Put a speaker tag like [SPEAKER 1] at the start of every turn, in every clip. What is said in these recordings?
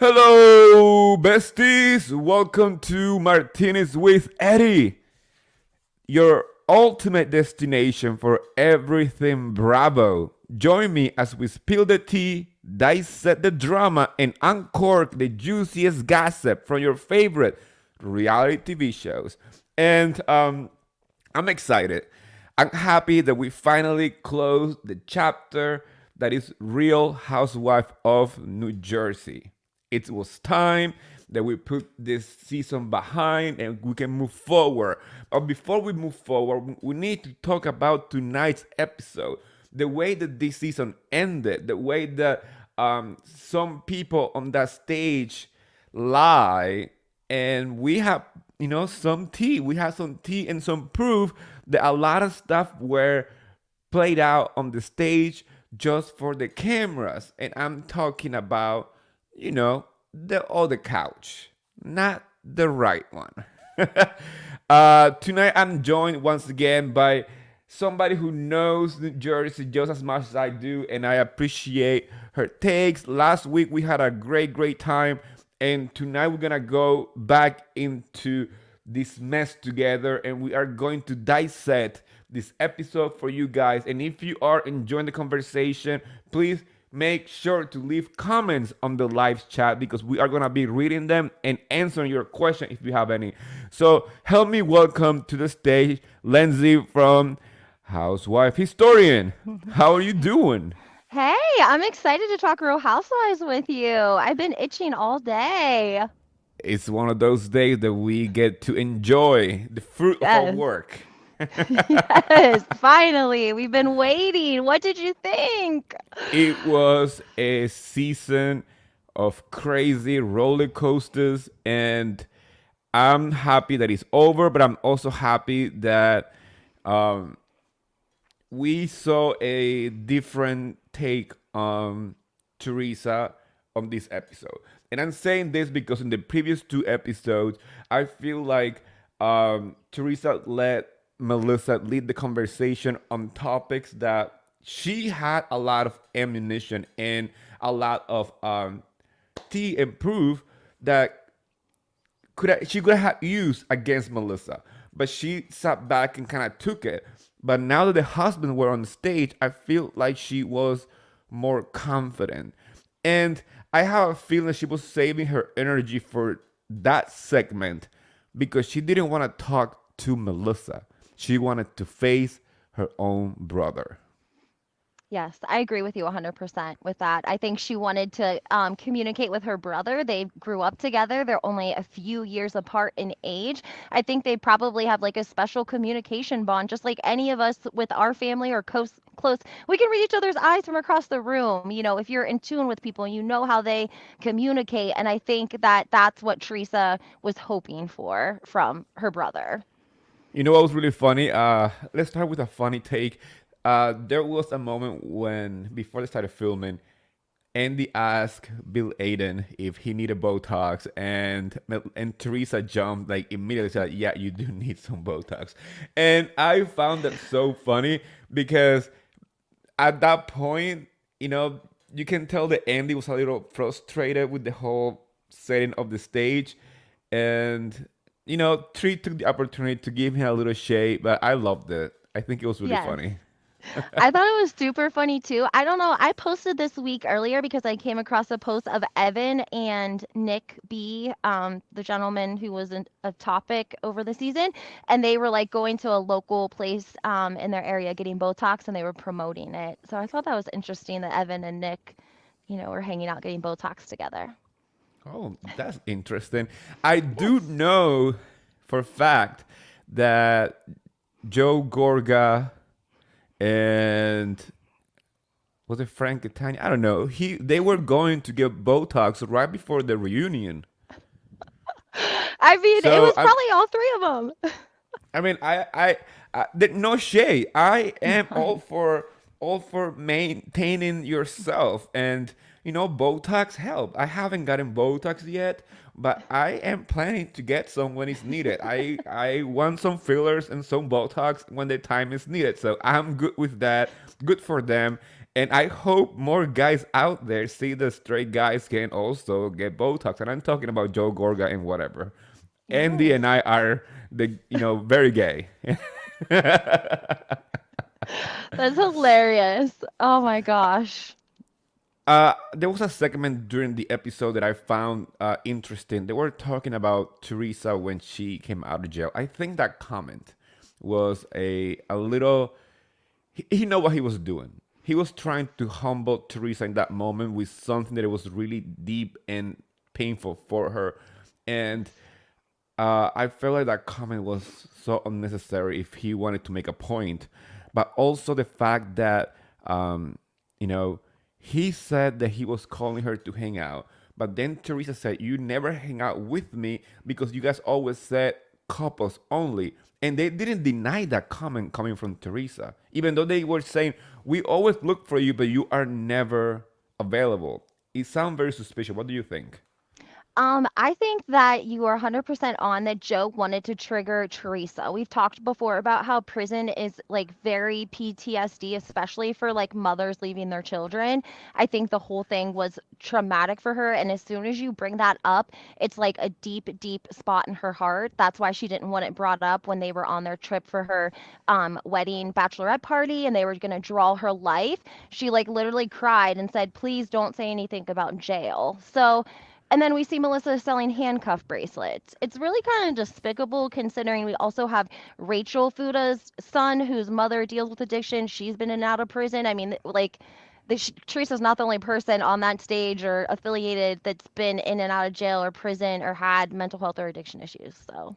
[SPEAKER 1] Hello, besties! Welcome to Martinez with Eddie, your ultimate destination for everything Bravo. Join me as we spill the tea, dissect the drama, and uncork the juiciest gossip from your favorite reality TV shows. And I'm excited. I'm happy that we finally closed the chapter that is Real Housewife of New Jersey. It was time that we put this season behind and we can move forward. But before we move forward, we need to talk about tonight's episode. The way that this season ended, the way that some people on that stage lie, and we have some tea. We have some tea and some proof that a lot of stuff were played out on the stage just for the cameras. And I'm talking about, the other couch, not the right one. Tonight, I'm joined once again by somebody who knows New Jersey just as much as I do, and I appreciate her takes. Last week, we had a great time, and tonight, we're gonna go back into this mess together, and we are going to dissect this episode for you guys. And if you are enjoying the conversation, please make sure to leave comments on the live chat because we are going to be reading them and answering your question if you have any. So help me welcome to the stage Lenzi from Housewife Historian. How are you doing?
[SPEAKER 2] Hey, I'm excited to talk Real Housewives with you. I've been itching all day.
[SPEAKER 1] It's one of those days that we get to enjoy the fruit of our
[SPEAKER 2] Yes.
[SPEAKER 1] work.
[SPEAKER 2] Yes, finally. We've been waiting. What did you think?
[SPEAKER 1] It was a season of crazy roller coasters, and I'm happy that it's over, but I'm also happy that um, we saw a different take on Teresa on this episode. And I'm saying this because in the previous two episodes, I feel like Teresa let Melissa lead the conversation on topics that she had a lot of ammunition and a lot of tea and proof that she could have used against Melissa, but she sat back and kind of took it. But now that the husband were on stage, I feel like she was more confident, and I have a feeling she was saving her energy for that segment because she didn't want to talk to Melissa. She wanted to face her own brother.
[SPEAKER 2] Yes, I agree with you 100% with that. I think she wanted to communicate with her brother. They grew up together. They're only a few years apart in age. I think they probably have like a special communication bond, just like any of us with our family or close. We can read each other's eyes from across the room. If you're in tune with people, you know how they communicate. And I think that that's what Teresa was hoping for from her brother.
[SPEAKER 1] You know what was really funny? Let's start with a funny take. There was a moment when, before they started filming, Andy asked Bill Aiden if he needed Botox, and Teresa jumped like immediately said, "Yeah, you do need some Botox," and I found that so funny because at that point, you can tell that Andy was a little frustrated with the whole setting of the stage, and Tree took the opportunity to give him a little shade, but I loved it. I think it was really
[SPEAKER 2] Yes.
[SPEAKER 1] funny.
[SPEAKER 2] I thought it was super funny too. I don't know. I posted this week earlier because I came across a post of Evan and Nick B, the gentleman who was a topic over the season, and they were like going to a local place in their area getting Botox, and they were promoting it. So I thought that was interesting that Evan and Nick, were hanging out getting Botox together.
[SPEAKER 1] Oh, that's interesting. I do
[SPEAKER 2] Yes.
[SPEAKER 1] know for a fact that Joe Gorga and was it Frankie Catania? I don't know. They were going to get Botox right before the reunion.
[SPEAKER 2] I mean, it
[SPEAKER 1] So
[SPEAKER 2] was probably all three of them.
[SPEAKER 1] I mean, no shade. I am all for maintaining yourself, and Botox help. I haven't gotten Botox yet, but I am planning to get some when it's needed. I want some fillers and some Botox when the time is needed. So I'm good with that. Good for them. And I hope more guys out there see that straight guys can also get Botox. And I'm talking about Joe Gorga and whatever. Andy
[SPEAKER 2] Yes.
[SPEAKER 1] and I are very gay.
[SPEAKER 2] That's hilarious. Oh my gosh.
[SPEAKER 1] There was a segment during the episode that I found interesting. They were talking about Teresa when she came out of jail. I think that comment was a little. He know what he was doing. He was trying to humble Teresa in that moment with something that was really deep and painful for her, and I felt like that comment was so unnecessary if he wanted to make a point, but also the fact that you know he said that he was calling her to hang out, but then Teresa said, "You never hang out with me because you guys always said couples only." And they didn't deny that comment coming from Teresa, even though they were saying, "We always look for you, but you are never available." It sounds very suspicious. What do you think?
[SPEAKER 2] I think that you are 100% on that Joe wanted to trigger Teresa. We've talked before about how prison is like very PTSD, especially for like mothers leaving their children. I think the whole thing was traumatic for her. And as soon as you bring that up, it's like a deep, deep spot in her heart. That's why she didn't want it brought up when they were on their trip for her wedding bachelorette party and they were going to draw her life. She like literally cried and said, please don't say anything about jail. So, and then we see Melissa selling handcuff bracelets. It's really kind of despicable considering we also have Rachel Fuda's son, whose mother deals with addiction. She's been in and out of prison. I mean, like, Teresa's not the only person on that stage or affiliated that's been in and out of jail or prison or had mental health or addiction issues. So,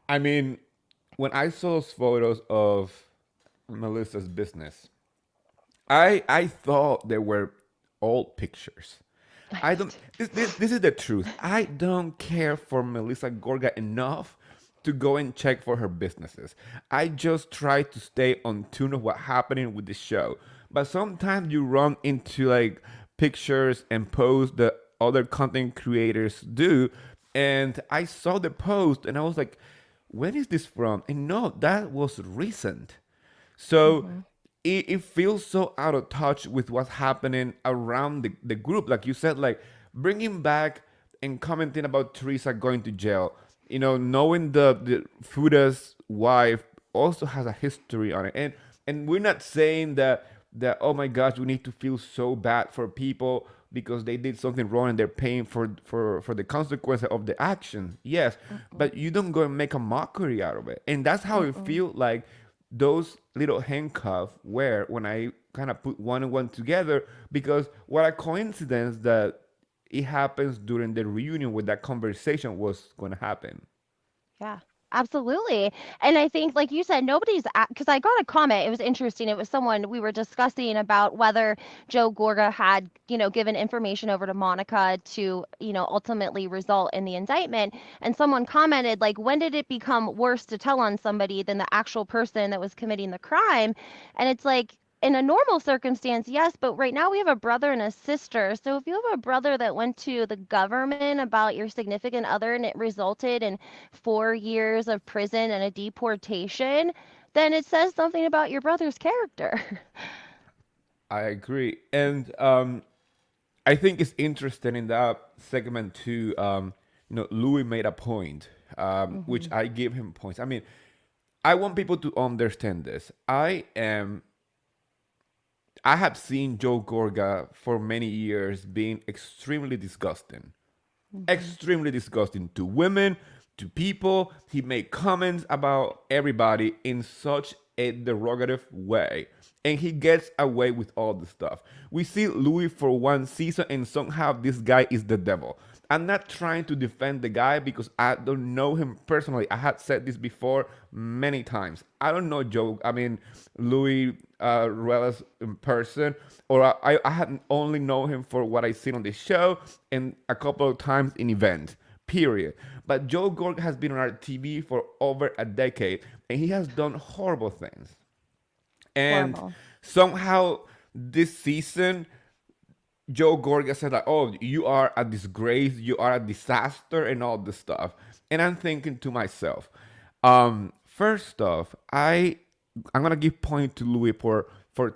[SPEAKER 1] I mean, when I saw those photos of Melissa's business, I thought they were old pictures.
[SPEAKER 2] I
[SPEAKER 1] I don't.
[SPEAKER 2] did.
[SPEAKER 1] This is the truth. I don't care for Melissa Gorga enough to go and check for her businesses. I just try to stay on tune of what's happening with the show. But sometimes you run into like pictures and posts that other content creators do, and I saw the post and I was like, when is this from? And no, that was recent. So
[SPEAKER 2] Hmm.
[SPEAKER 1] it feels so out of touch with what's happening around the group. Like you said, like bringing back and commenting about Teresa going to jail. Knowing the Fuda's wife also has a history on it. And we're not saying that oh my gosh, we need to feel so bad for people because they did something wrong and they're paying for the consequences of the action. Yes,
[SPEAKER 2] Mm-mm.
[SPEAKER 1] but you don't go and make a mockery out of it. And that's how it
[SPEAKER 2] Mm-mm.
[SPEAKER 1] feels like those little handcuffs were when I kind of put one and one together, because what a coincidence that it happens during the reunion where that conversation was going to happen.
[SPEAKER 2] Yeah, absolutely. And I think, like you said, nobody's because I got a comment. It was interesting. It was someone we were discussing about whether Joe Gorga had, given information over to Monica to, ultimately result in the indictment. And someone commented, like, when did it become worse to tell on somebody than the actual person that was committing the crime? And it's like, in a normal circumstance, yes, but right now we have a brother and a sister. So if you have a brother that went to the government about your significant other and it resulted in 4 years of prison and a deportation, then it says something about your brother's character.
[SPEAKER 1] I agree. And I think it's interesting in that segment too. Louis made a point, which
[SPEAKER 2] Hmm.
[SPEAKER 1] I give him points. I mean, I want people to understand this. I have seen Joe Gorga for many years being
[SPEAKER 2] Hmm.
[SPEAKER 1] extremely disgusting to women, to people. He made comments about everybody in such a derogative way. And he gets away with all the stuff. We see Louis for one season, and somehow this guy is the devil. I'm not trying to defend the guy because I don't know him personally. I had said this before many times. I don't know Joe. I mean, Louis Ruelas in person, or I had only known him for what I seen on the show and a couple of times in events. Period. But Joe Gorg has been on our TV for over a decade, and he has done horrible things. And
[SPEAKER 2] Horrible.
[SPEAKER 1] somehow this season, Joe Gorga said like, "Oh, you are a disgrace, you are a disaster, and all this stuff." And I'm thinking to myself, first off, I'm gonna give point to Louis for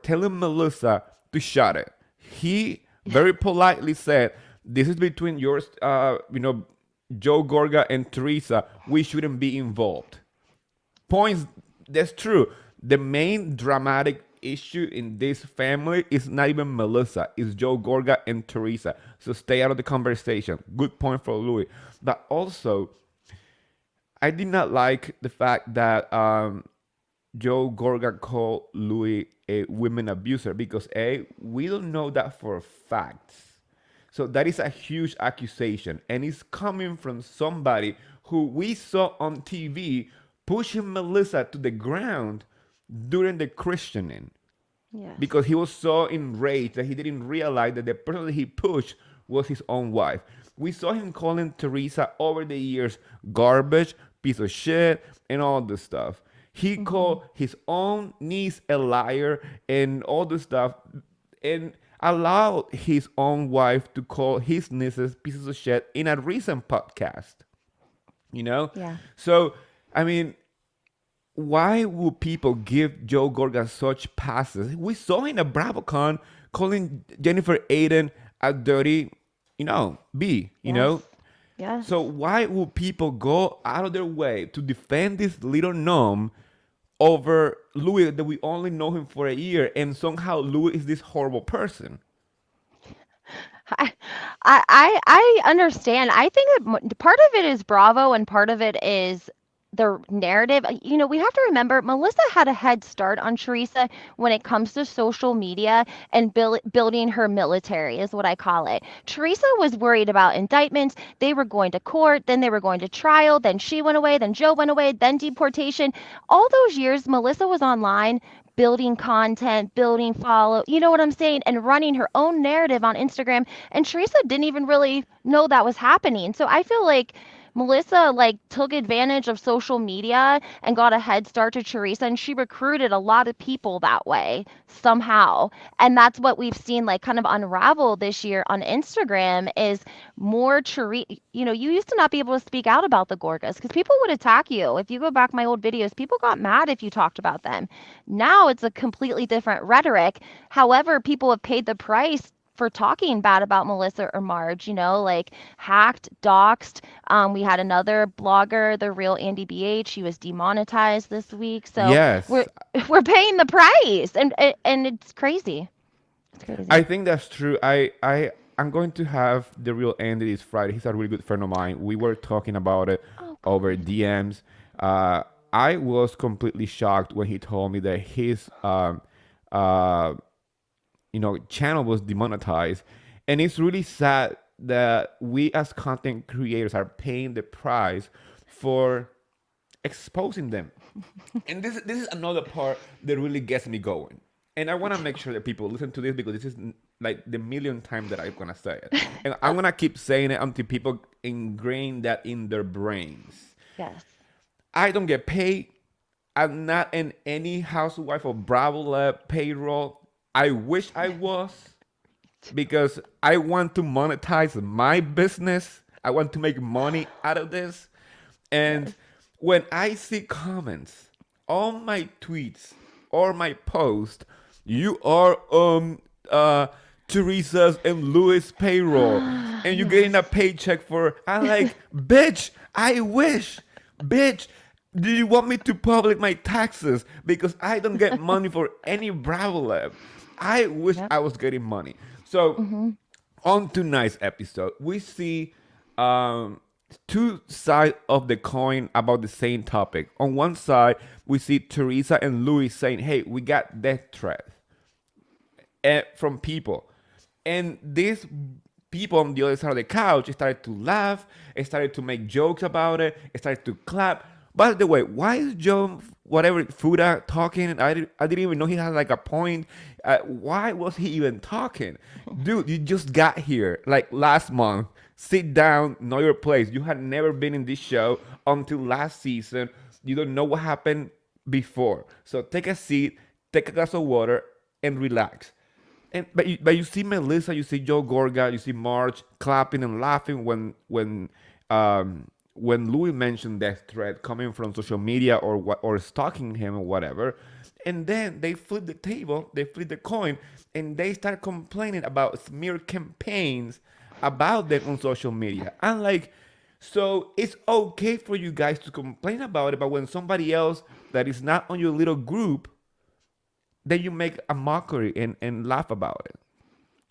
[SPEAKER 1] telling Melissa to shut it. He very politely said, "This is between yours, Joe Gorga and Teresa. We shouldn't be involved." Points. That's true. The main dramatic issue in this family is not even Melissa, it's Joe Gorga and Teresa. So stay out of the conversation. Good point for Louis. But also, I did not like the fact that Joe Gorga called Louis a women abuser because we don't know that for a fact. So that is a huge accusation, and it's coming from somebody who we saw on TV pushing Melissa to the ground during the christening
[SPEAKER 2] Yes.
[SPEAKER 1] because he was so enraged that he didn't realize that the person that he pushed was his own wife. We saw him calling Teresa over the years garbage, piece of shit, and all this stuff. He called his own niece a liar and all this stuff, and allowed his own wife to call his nieces pieces of shit in a recent podcast. You know?
[SPEAKER 2] Yeah.
[SPEAKER 1] So, I mean, why would people give Joe Gorga such passes? We saw in a BravoCon calling Jennifer Aiden a dirty, B,
[SPEAKER 2] Yes. Yes.
[SPEAKER 1] So why would people go out of their way to defend this little gnome over Louis that we only know him for a year, and somehow Louis is this horrible person?
[SPEAKER 2] I, I understand. I think that part of it is Bravo and part of it is the narrative. We have to remember Melissa had a head start on Teresa when it comes to social media and building her military, is what I call it. Teresa was worried about indictments. They were going to court, then they were going to trial, then she went away, then Joe went away, then deportation. All those years, Melissa was online building content, building follow, you know what I'm saying, and running her own narrative on Instagram. And Teresa didn't even really know that was happening. So I feel like Melissa took advantage of social media and got a head start to Teresa, and she recruited a lot of people that way somehow. And that's what we've seen kind of unravel this year on Instagram is more Teresa. You used to not be able to speak out about the Gorgas because people would attack you. If you go back my old videos, people got mad if you talked about them. Now it's a completely different rhetoric. However, people have paid the price for talking bad about Melissa or Marge, hacked, doxed. We had another blogger, the real Andy BH. She was demonetized this week. So
[SPEAKER 1] Yes,
[SPEAKER 2] we're paying the price, and it's crazy. It's crazy.
[SPEAKER 1] I think that's true. I'm going to have the real Andy this Friday. He's a really good friend of mine. We were talking about it over DMs. I was completely shocked when he told me that his channel was demonetized, and it's really sad that we as content creators are paying the price for exposing them. And this is another part that really gets me going. And I want to make sure that people listen to this because this is like the millionth time that I'm gonna say it, and I'm gonna keep saying it until people ingrain that in their brains.
[SPEAKER 2] Yes.
[SPEAKER 1] I don't get paid. I'm not in any Housewife or Bravo Lab payroll. I wish I was, because I want to monetize my business. I want to make money out of this. And when I see comments on my tweets or my post, you are on Teresa's and Louis' payroll, and you're getting a paycheck for, I'm like, bitch, I wish. Bitch, do you want me to public my taxes? Because I don't get money for any Bravo Lab. I wish I was getting money. So on tonight's episode, we see two sides of the coin about the same topic. On one side, we see Teresa and Louis saying, hey, we got death threats from people. And these people on the other side of the couch started to laugh, started to make jokes about it, started to clap. By the way, why is Joe, Fuda talking? I didn't even know he had like a point. Why was he even talking? Dude, you just got here like last month. Sit down, know your place. You had never been in this show until last season. You don't know what happened before. So take a seat, take a glass of water, and relax. But you see Melissa, you see Joe Gorga, you see Marge clapping and laughing when Louis mentioned death threat coming from social media or stalking him or whatever. And then they flip the table, they flip the coin, and they start complaining about smear campaigns about them on social media. I'm like, so it's okay for you guys to complain about it, but when somebody else that is not on your little group, then you make a mockery and laugh about it,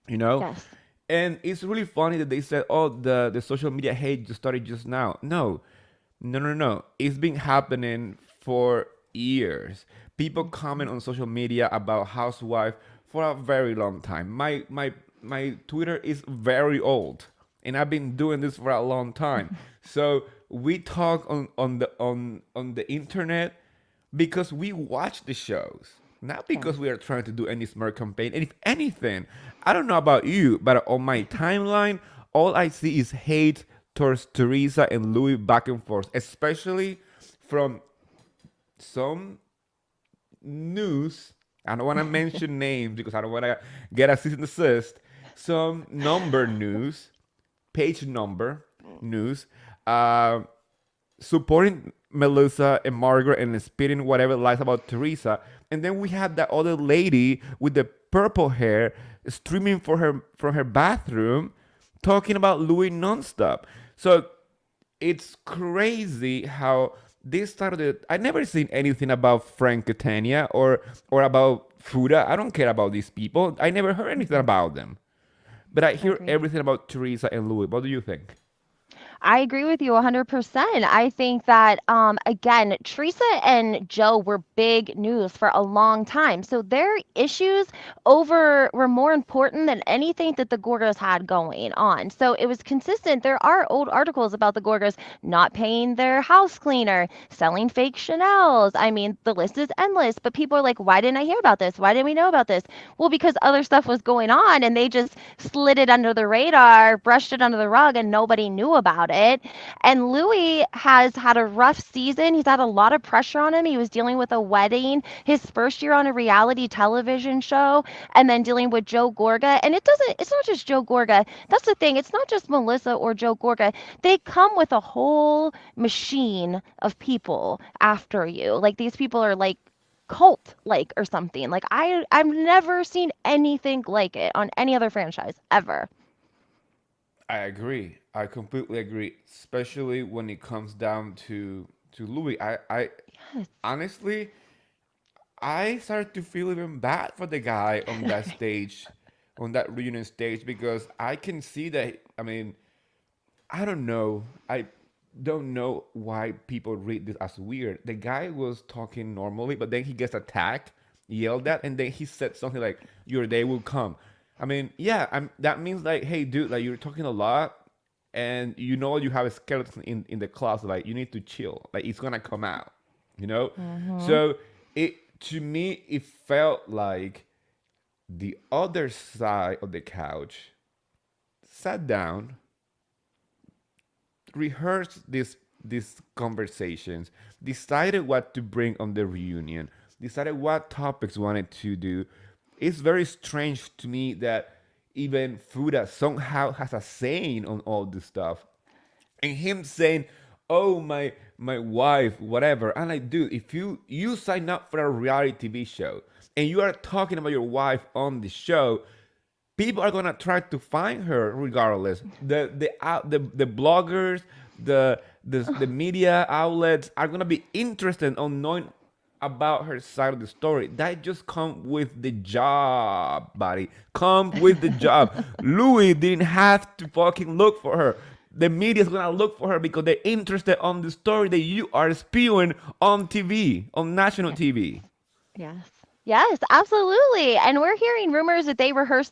[SPEAKER 1] you know?
[SPEAKER 2] Yes.
[SPEAKER 1] And it's really funny that they said, oh, the social media hate just started just now. No, no, no, no. It's been happening for years. People comment on social media about Housewife for a very long time. My Twitter is very old, and I've been doing this for a long time. So we talk on the internet because we watch the shows, not because
[SPEAKER 2] Yes.
[SPEAKER 1] we are trying to do any smart campaign. And if anything, I don't know about you, but on my timeline, all I see is hate towards Teresa and Louis back and forth, especially from some news. I don't want to mention names because I don't want to get a cease and desist. Some number news, page number news, uh, supporting Melissa and Margaret and spitting whatever lies about Teresa. And then we had that other lady with the purple hair streaming for her from her bathroom, talking about Louis nonstop. So it's crazy how this started. I never seen anything about Frank Catania or about Fuda. I don't care about these people. I never heard anything about them. But I hear
[SPEAKER 2] Agreed.
[SPEAKER 1] everything about Teresa and Louis. What do you think?
[SPEAKER 2] I agree with you 100%. I think that, again, Teresa and Joe were big news for a long time. So their issues were more important than anything that the Gorgas had going on. So it was consistent. There are old articles about the Gorgas not paying their house cleaner, selling fake Chanels. I mean, the list is endless, but people are like, why didn't I hear about this? Why didn't we know about this? Well, because other stuff was going on and they just slid it under the radar, brushed it under the rug, and nobody knew about it. And Louis has had a rough season. He's had a lot of pressure on him. He was dealing with a wedding, his first year on a reality television show, and then dealing with Joe Gorga. And it's not just Joe Gorga. That's the thing. It's not just Melissa or Joe Gorga. They come with a whole machine of people after you. Like these people are like cult like or something. Like I've never seen anything like it on any other franchise ever.
[SPEAKER 1] I agree. I completely agree, especially when it comes down to Louis. I
[SPEAKER 2] Yes.
[SPEAKER 1] honestly, I started to feel even bad for the guy on that stage, on that reunion stage, because I can see that. I mean, I don't know. I don't know why people read this as weird. The guy was talking normally, but then he gets attacked, yelled at, and then he said something like, "Your day will come." I mean, yeah, that means like, hey, dude, like you're talking a lot, and you know you have a skeleton in the closet. Like you need to chill. Like it's gonna come out, you know.
[SPEAKER 2] Mhm.
[SPEAKER 1] So it to me it felt like the other side of the couch sat down, rehearsed these conversations, decided what to bring on the reunion, decided what topics wanted to do. It's very strange to me that even Fuda somehow has a saying on all this stuff, and him saying, "Oh my wife, whatever." I'm like, dude, if you sign up for a reality TV show and you are talking about your wife on the show, people are gonna try to find her regardless. The bloggers, the media outlets are gonna be interested on knowing about her side of the story. That just come with the job, buddy. Come with the job. Louis didn't have to fucking look for her. The media's gonna look for her because they're interested on the story that you are spewing on TV, on national
[SPEAKER 2] Yeah.
[SPEAKER 1] TV.
[SPEAKER 2] Yes. Yes, absolutely. And we're hearing rumors that they rehearse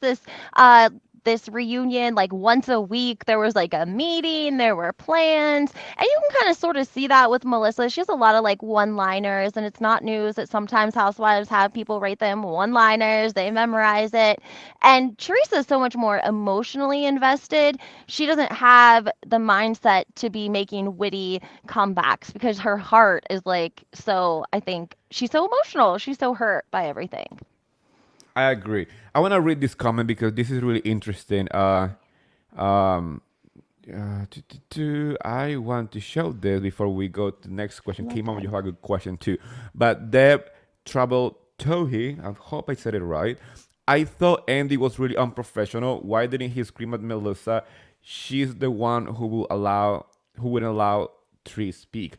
[SPEAKER 2] uh this reunion like once a week. There was like a meeting, there were plans. And you can kind of sort of see that with Melissa. She has a lot of like one-liners, and it's not news that sometimes housewives have people write them one-liners, they memorize it. And Teresa's so much more emotionally invested. She doesn't have the mindset to be making witty comebacks because her heart is like so I think she's so emotional. She's so hurt by everything.
[SPEAKER 1] I agree. I want to read this comment because this is really interesting. Um, I want to show this before we go to the next question.
[SPEAKER 2] Love
[SPEAKER 1] Kim, you
[SPEAKER 2] that.
[SPEAKER 1] have a good question too. But Deb Trouble Tohi, I hope I said it right. I thought Andy was really unprofessional. Why didn't he scream at Melissa? She's the one who would allow Tree speak.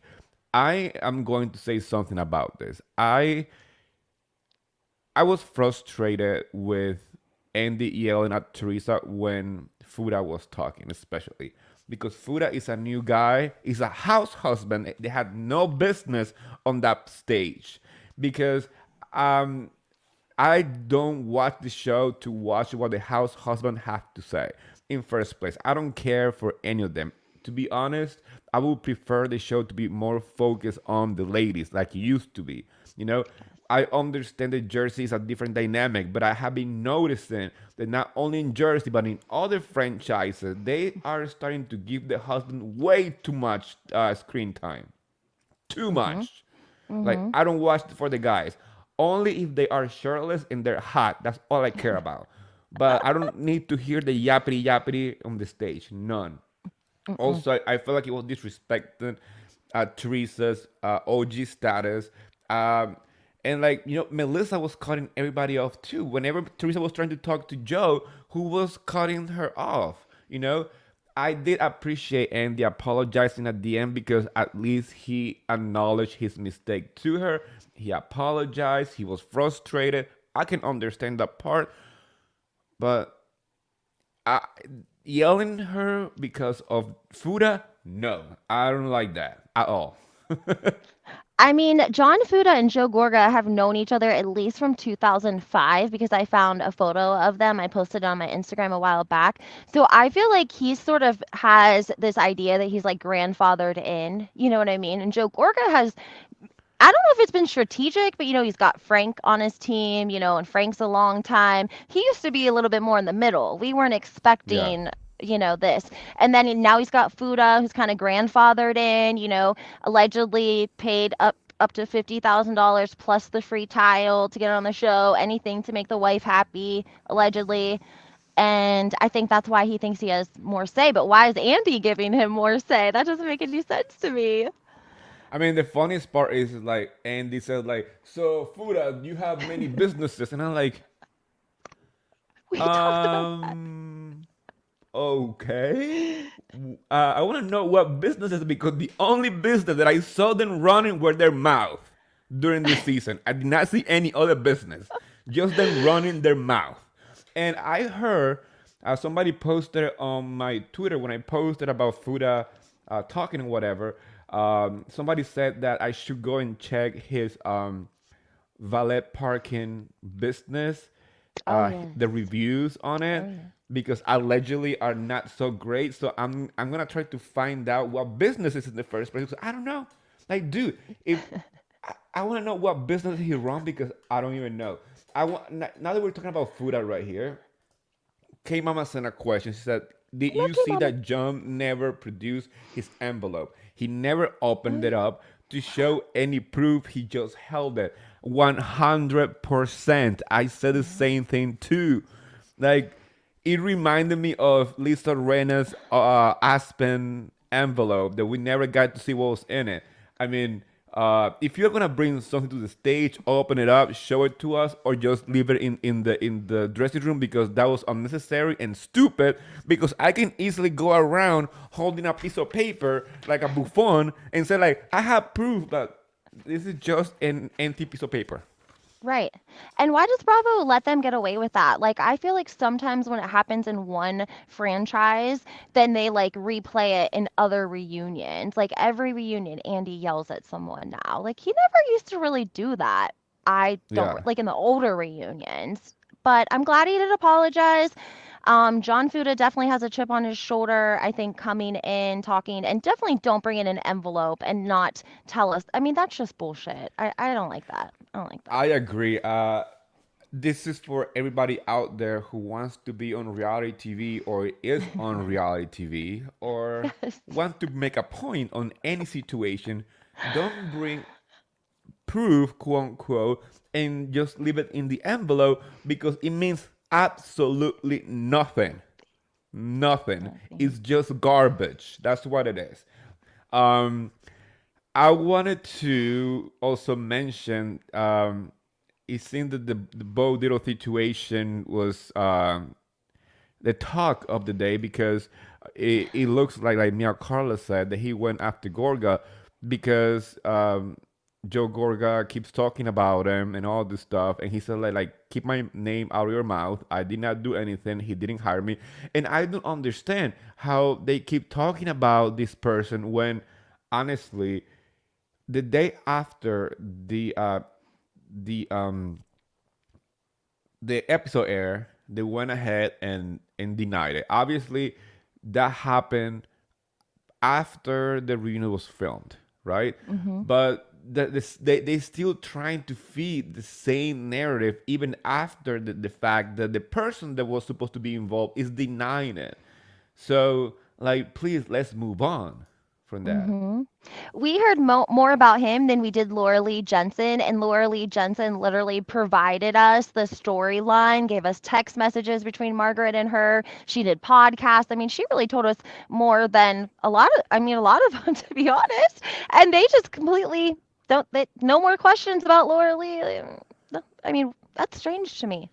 [SPEAKER 1] I am going to say something about this. I was frustrated with Andy yelling at Teresa when Fuda was talking, especially because Fuda is a new guy, is a house husband. They had no business on that stage because um, I don't watch the show to watch what the house husband have to say. In first place, I don't care for any of them. To be honest, I would prefer the show to be more focused on the ladies, like it used to be. You know, I understand that Jersey is a different dynamic, but I have been noticing that not only in Jersey but in other franchises, they are starting to give the husband way too much screen time. Too
[SPEAKER 2] Mm-hmm.
[SPEAKER 1] much. Like
[SPEAKER 2] Mm-hmm.
[SPEAKER 1] I don't watch for the guys. Only if they are shirtless and they're hot. That's all I care about. But I don't need to hear the yappity yappity on the stage. None.
[SPEAKER 2] Mm-mm.
[SPEAKER 1] Also, I feel like it was disrespecting Teresa's OG status. Um, and like, Melissa was cutting everybody off too. Whenever Teresa was trying to talk to Joe, who was cutting her off, I did appreciate Andy apologizing at the end because at least he acknowledged his mistake to her. He apologized. He was frustrated. I can understand that part, but I, yelling her because of Fuda, no, I don't like that at all.
[SPEAKER 2] I mean, John Fuda and Joe Gorga have known each other at least from 2005 because I found a photo of them. I posted it on my Instagram a while back. So I feel like he sort of has this idea that he's like grandfathered in. You know what I mean? And Joe Gorga has, I don't know if it's been strategic, but he's got Frank on his team, and Frank's a long time. He used to be a little bit more in the middle. We weren't
[SPEAKER 1] Yeah.
[SPEAKER 2] expecting, this. And then now he's got Fuda, who's kind of grandfathered in, allegedly paid up to $50,000 plus the free tile to get on the show, anything to make the wife happy, allegedly. And I think that's why he thinks he has more say. But why is Andy giving him more say? That doesn't make any sense to me.
[SPEAKER 1] I mean, the funniest part is like Andy said, like, so Fuda, you have many businesses, and I'm like,
[SPEAKER 2] We talked about that.
[SPEAKER 1] um, okay. I want to know what businesses because the only business that I saw them running were their mouth during this season. I did not see any other business, just them running their mouth. And I heard somebody posted on my Twitter when I posted about Fuda talking and whatever. Somebody said that I should go and check his valet parking business,
[SPEAKER 2] Oh, yes.
[SPEAKER 1] the reviews on
[SPEAKER 2] Oh,
[SPEAKER 1] it,
[SPEAKER 2] yeah.
[SPEAKER 1] because allegedly are not so great. So I'm gonna try to find out what business is in the first place. I don't know. Like, dude, if I want to know what business he run because I don't even know. I want now that we're talking about food right here. K Mama sent a question. She said, "Did you
[SPEAKER 2] Lucky
[SPEAKER 1] see
[SPEAKER 2] mama.
[SPEAKER 1] that John never produced his envelope? He never opened
[SPEAKER 2] Oh,
[SPEAKER 1] it up to show any proof. He just held it. 100%. I said the
[SPEAKER 2] yeah.
[SPEAKER 1] same thing too. Like, it reminded me of Lisa Rena's Aspen envelope that we never got to see what was in it. I mean, if you're gonna bring something to the stage, open it up, show it to us, or just leave it in the dressing room because that was unnecessary and stupid. Because I can easily go around holding a piece of paper like a buffon and say like, I have proof that this is just an empty piece of paper.
[SPEAKER 2] Right. And why does Bravo let them get away with that? Like, I feel like sometimes when it happens in one franchise, then they like replay it in other reunions. Like, every reunion, Andy yells at someone now. Like, he never used to really do that. I don't,
[SPEAKER 1] Yeah.
[SPEAKER 2] like in the older reunions. But I'm glad he did apologize. John Fuda definitely has a chip on his shoulder, I think, coming in, talking, and definitely don't bring in an envelope and not tell us. I mean, that's just bullshit. I don't like that. I don't like
[SPEAKER 1] I
[SPEAKER 2] that.
[SPEAKER 1] agree. This is for everybody out there who wants to be on reality TV or is on reality TV or
[SPEAKER 2] Yes.
[SPEAKER 1] want to make a point on any situation. Don't bring proof, quote unquote, and just leave it in the envelope because it means absolutely nothing. Nothing.
[SPEAKER 2] Nothing.
[SPEAKER 1] It's just garbage. That's what it is. Um, I wanted to also mention, it seemed that the Bo Diddle situation was the talk of the day because it looks like Mia Carla said that he went after Gorga because Joe Gorga keeps talking about him and all this stuff, and he said like keep my name out of your mouth. I did not do anything. He didn't hire me, and I don't understand how they keep talking about this person when honestly the day after the the episode air, they went ahead and denied it. Obviously, that happened after the reunion was filmed, right? But they still trying to feed the same narrative even after the fact that the person that was supposed to be involved is denying it. So, like, please, let's move on from that.
[SPEAKER 2] We heard more about him than we did Laura Lee Jensen, and Laura Lee Jensen literally provided us the storyline, gave us text messages between Margaret and her. She did podcasts. I mean, she really told us more than a lot of them, to be honest. And they just completely no more questions about Laura Lee. I mean, that's strange to me.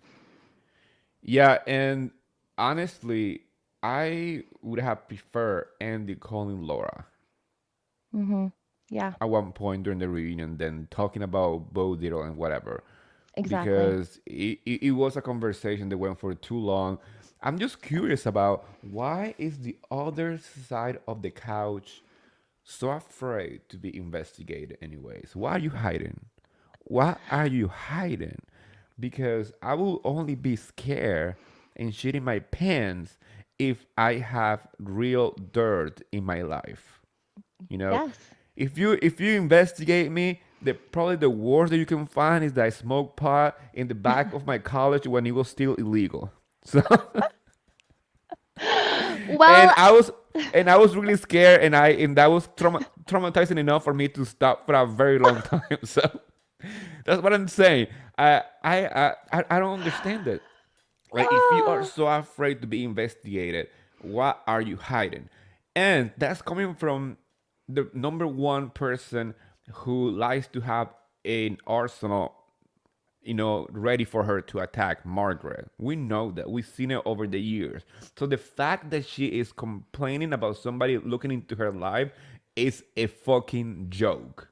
[SPEAKER 1] Yeah, and honestly, I would have preferred Andy calling Laura
[SPEAKER 2] Yeah,
[SPEAKER 1] at one point during the reunion than talking about Bo Diddle and whatever.
[SPEAKER 2] exactly.
[SPEAKER 1] Because it was a conversation that went for too long. I'm just curious about why is the other side of the couch so afraid to be investigated anyways? Why are you hiding? Why are you hiding? Because I will only be scared and shitting my pants if I have real dirt in my life. You know,
[SPEAKER 2] Yes.
[SPEAKER 1] if you investigate me, probably the worst that you can find is that I smoked pot in the back of my college when it was still illegal. So and
[SPEAKER 2] Well,
[SPEAKER 1] I was really scared, and that was traumatizing enough for me to stop for a very long time. So that's what I'm saying. I don't understand it. Like, if you are
[SPEAKER 2] oh,
[SPEAKER 1] so afraid to be investigated, what are you hiding? And that's coming from the number one person who likes to have an arsenal, ready for her to attack Margaret. We know that. We've seen it over the years. So the fact that she is complaining about somebody looking into her life is a fucking joke.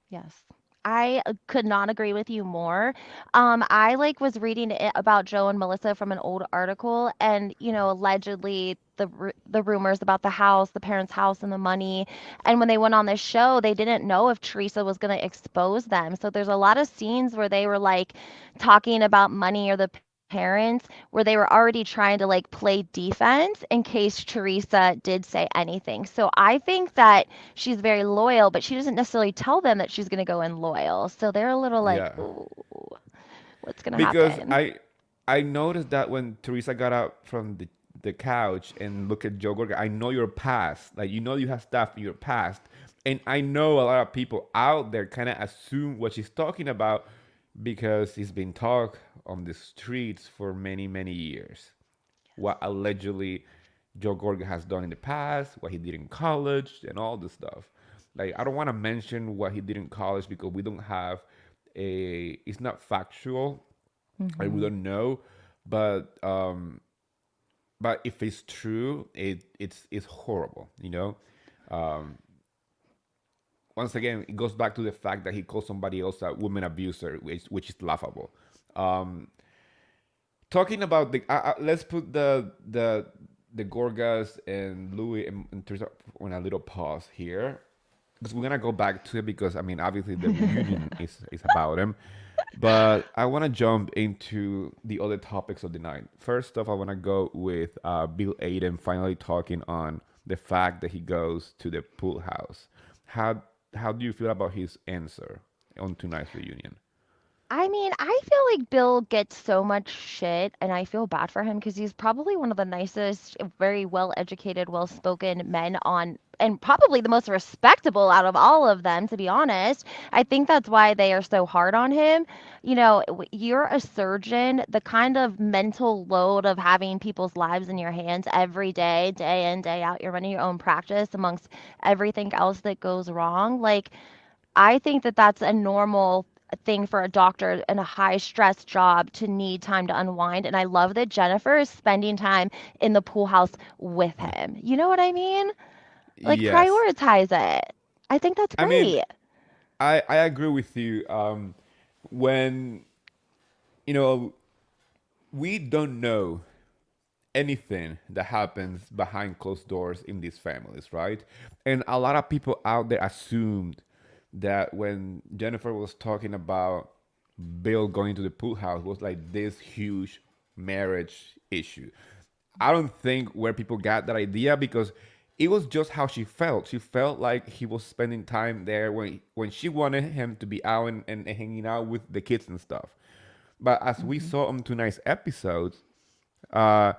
[SPEAKER 2] yes. I could not agree with you more. I like was reading about Joe and Melissa from an old article, and allegedly the rumors about the house, the parents' house, and the money. And when they went on this show, they didn't know if Teresa was going to expose them. So there's a lot of scenes where they were like talking about money or the parents, where they were already trying to like play defense in case Teresa did say anything. So I think that she's very loyal, but she doesn't necessarily tell them that she's going to go in loyal. So they're a little like,
[SPEAKER 1] Yeah.
[SPEAKER 2] ooh, what's going to
[SPEAKER 1] Because
[SPEAKER 2] happen?
[SPEAKER 1] I noticed that when Teresa got up from the couch and looked at Joe Gorga, I know your past. Like, you have stuff in your past. And I know a lot of people out there kind of assume what she's talking about because it's been talked on the streets for many, many years. What allegedly Joe Gorga has done in the past, what he did in college, and all this stuff. Like, I don't want to mention what he did in college because we don't have it's not factual. Like, we
[SPEAKER 2] Hmm.
[SPEAKER 1] don't know, but if it's true, it's horrible. Um, Once again, it goes back to the fact that he called somebody else a woman abuser, which is laughable. Um, Talking about let's put the Gorgas and Louis in terms of on a little pause here because we're gonna go back to it because I mean obviously the reunion is about him, but I want to jump into the other topics of the night. First off, I want to go with Bill Aiden finally talking on the fact that he goes to the pool house. How how do you feel about his answer on tonight's reunion?
[SPEAKER 2] I mean, I feel like Bill gets so much shit, and I feel bad for him because he's probably one of the nicest, very well educated, well spoken men on, and probably the most respectable out of all of them, to be honest. I think that's why they are so hard on him. You're a surgeon, the kind of mental load of having people's lives in your hands every day, day in, day out, you're running your own practice amongst everything else that goes wrong. Like, I think that that's a normal. thing for a doctor in a high stress job to need time to unwind. And I love that Jennifer is spending time in the pool house with him. You know what I mean? Like,
[SPEAKER 1] Yes.
[SPEAKER 2] prioritize it. I think that's
[SPEAKER 1] I mean,
[SPEAKER 2] great.
[SPEAKER 1] I agree with you. When, you know, we don't know anything that happens behind closed doors in these families, right? And a lot of people out there assumed that when Jennifer was talking about Bill going to the pool house was like this huge marriage issue. I don't think where people got that idea because it was just how she felt. She felt like he was spending time there when she wanted him to be out and hanging out with the kids and stuff. But as we
[SPEAKER 2] Hmm.
[SPEAKER 1] saw on tonight's episodes, uh,